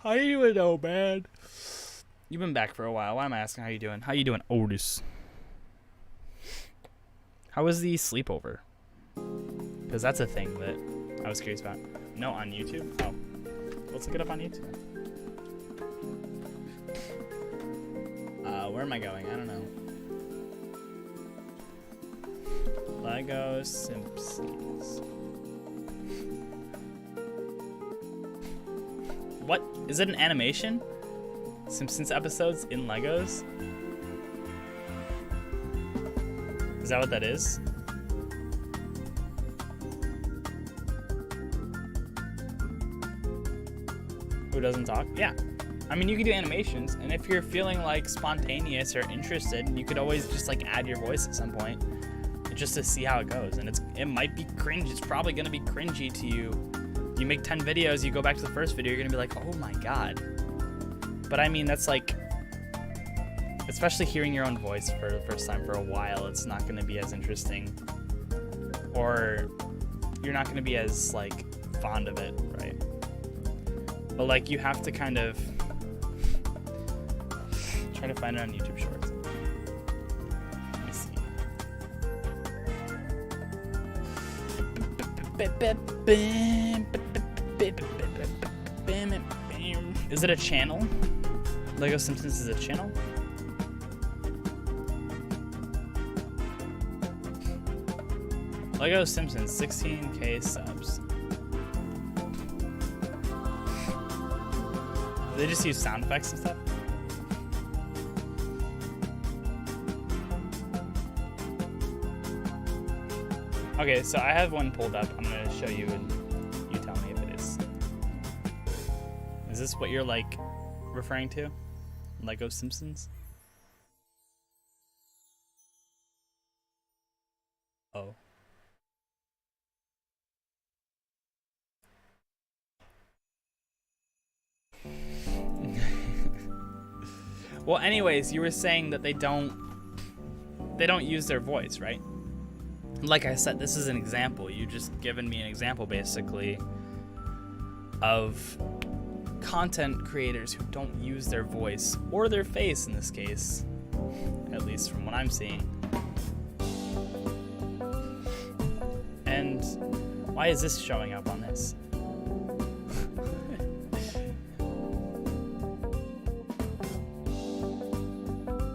How you doing, though, man? You've been back for a while. Why am I asking how you doing? How you doing, Otis? How was the sleepover? Because that's a thing that I was curious about. No, on YouTube? Oh. Let's look it up on YouTube. Where am I going? I don't know. Lego Simpsons. What? Is it an animation? Simpsons episodes in Legos? Is that what that is? Who doesn't talk? Yeah. I mean, you can do animations, and if you're feeling like spontaneous or interested, you could always just like add your voice at some point. just to see how it goes. And it might be cringe. It's probably gonna be cringy to you. You make 10 videos, you go back to the first video, you're gonna be like, oh my god. But I mean, that's like, especially hearing your own voice for the first time for a while, it's not gonna be as interesting, or you're not gonna be as like fond of it, right? But like, you have to kind of try to find it on YouTube Shorts. Let me see. Is it a channel? Lego Simpsons is a channel? Lego Simpsons, 16K subs. They just use sound effects and stuff? Okay, so I have one pulled up. I'm gonna show you and you tell me if it is. Is this what you're like referring to? Lego Simpsons? Oh. Well, anyways, you were saying that they don't use their voice, right? Like I said, this is an example. You just given me an example, basically, of content creators who don't use their voice or their face in this case, at least from what I'm seeing. And why is this showing up on this?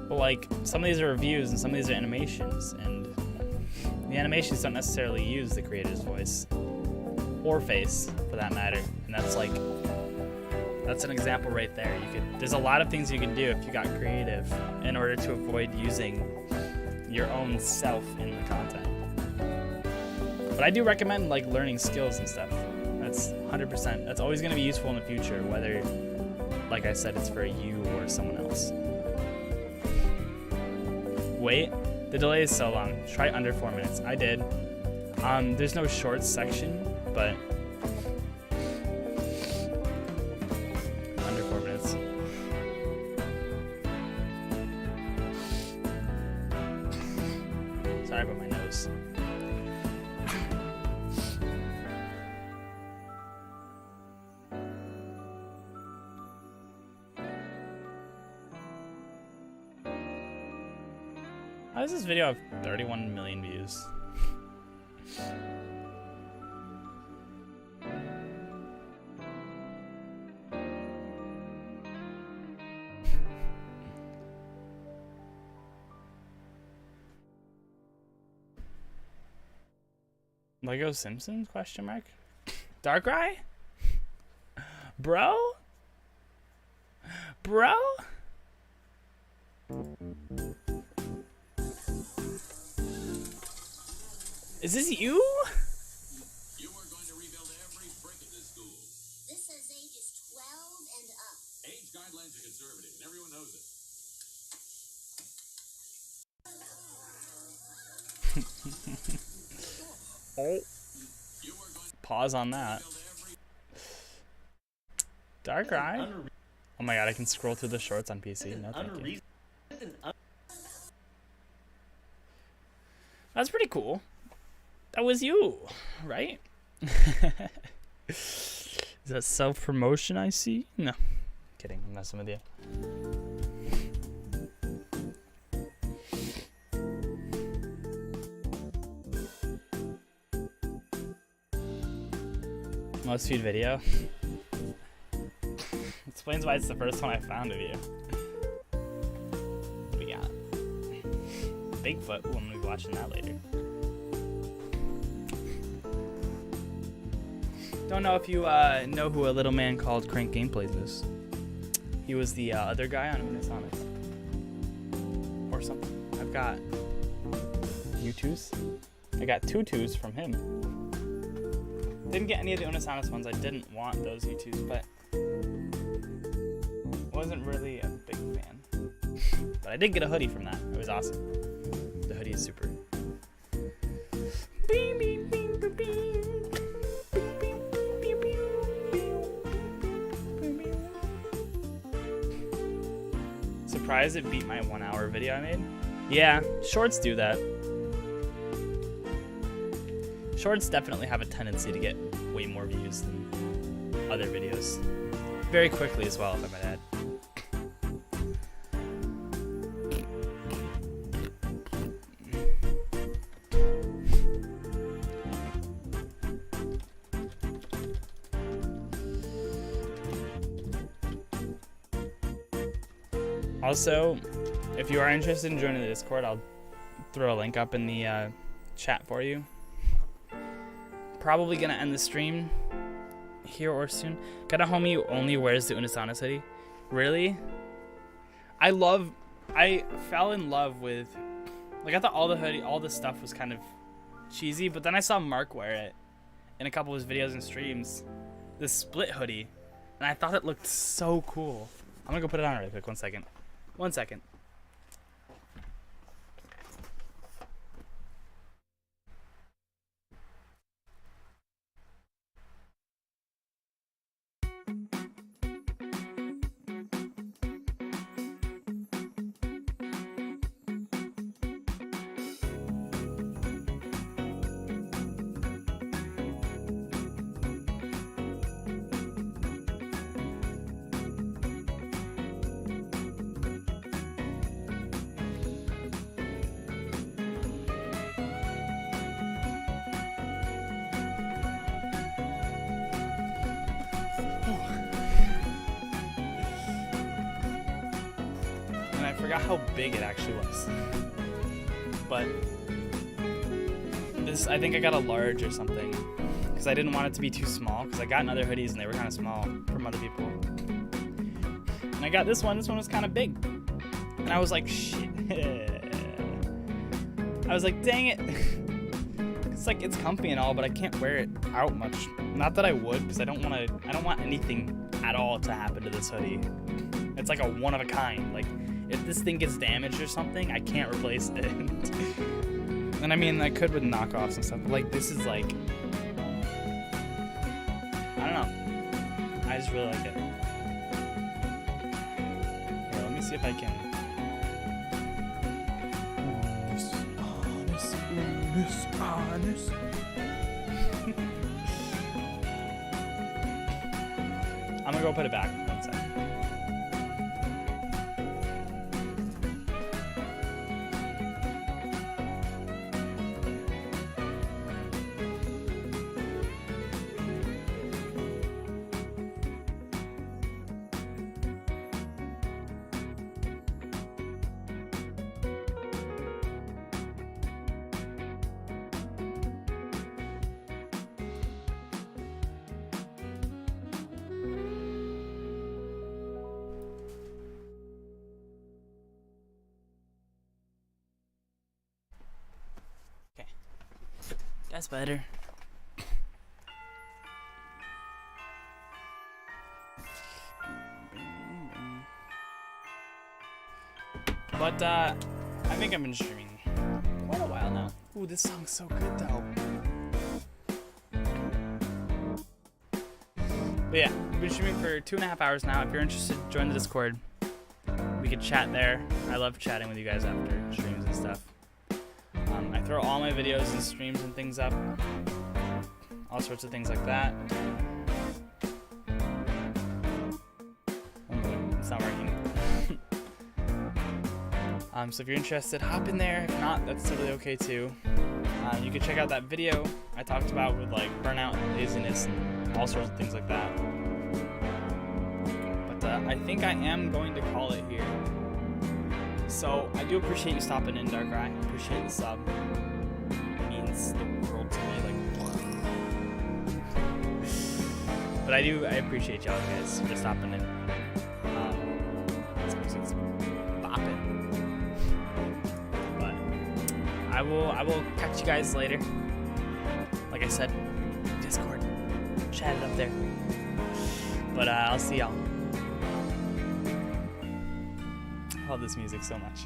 But like, some of these are reviews and some of these are animations, and the animations don't necessarily use the creator's voice or face, for that matter. And that's like, that's an example right there. There's a lot of things you can do if you got creative in order to avoid using your own self in the content. But I do recommend like learning skills and stuff. That's 100%. That's always going to be useful in the future, whether, like I said, it's for you or someone else. Wait, the delay is so long. Try under 4 minutes. I did. There's no shorts section, but under 4 minutes. Sorry about my nose. How does this video have 31 million views? Lego Simpsons? Question mark. Darkrai? Bro? Bro? Is this you? You are going to rebuild every brick of this school. This says ages 12 and up. Age guidelines are conservative, and everyone knows it. Oh. Pause on that. Darkrai? Oh my god, I can scroll through the shorts on PC. No, thank you. That's pretty cool. That was you, right? Is that self-promotion I see? No. Kidding, I'm messing with you. Most viewed video. Explains why it's the first one I found of you. What we got? Bigfoot. We'll be watching that later. Don't know if you know who a little man called Crank Gameplays is. He was the other guy on Unisonic. Or something. I've got U2s. I got 2 2s from him. Didn't get any of the Unisonic ones. I didn't want those U2s, but wasn't really a big fan. But I did get a hoodie from that. It was awesome. The hoodie is super. does it beat my 1 hour video I made? Yeah, shorts do that. Shorts definitely have a tendency to get way more views than other videos. Very quickly as well, if I might add. Also, if you are interested in joining the Discord, I'll throw a link up in the chat for you. Probably gonna end the stream here or soon. Got a homie who only wears the Unisana hoodie. Really? I fell in love with, like, I thought all the stuff was kind of cheesy, but then I saw Mark wear it in a couple of his videos and streams, this split hoodie, and I thought it looked so cool. I'm gonna go put it on really quick. 1 second. 1 second. I forgot how big it actually was, but this, I think I got a large or something because I didn't want it to be too small, because I got other hoodies and they were kind of small from other people, and I got this one was kind of big, and I was like, shit. I was like, dang it. It's like, it's comfy and all, but I can't wear it out much. Not that I would, because I don't want anything at all to happen to this hoodie. It's like a one of a kind. Like, if this thing gets damaged or something, I can't replace it. And I mean, I could with knockoffs and stuff, but like, this is like, I don't know. I just really like it. Here, let me see if I can. Honest. I'm gonna go put it back. 1 second. That's better. But I think I've been streaming quite a while now. Ooh, this song's so good though. But yeah, I've been streaming for 2.5 hours now. If you're interested, join the Discord. We could chat there. I love chatting with you guys after streams and stuff. I throw all my videos and streams and things up. All sorts of things like that. It's not working. So if you're interested, hop in there. If not, that's totally okay too. You can check out that video I talked about with like burnout and laziness and all sorts of things like that. But I think I am going to call it here. So I do appreciate you stopping in, Darkrai. Appreciate the sub. It means the world to me. Like, but I appreciate y'all guys for stopping in. This music's bopping. But I will catch you guys later. Like I said, Discord, chat it up there. But I'll see y'all. I love this music so much.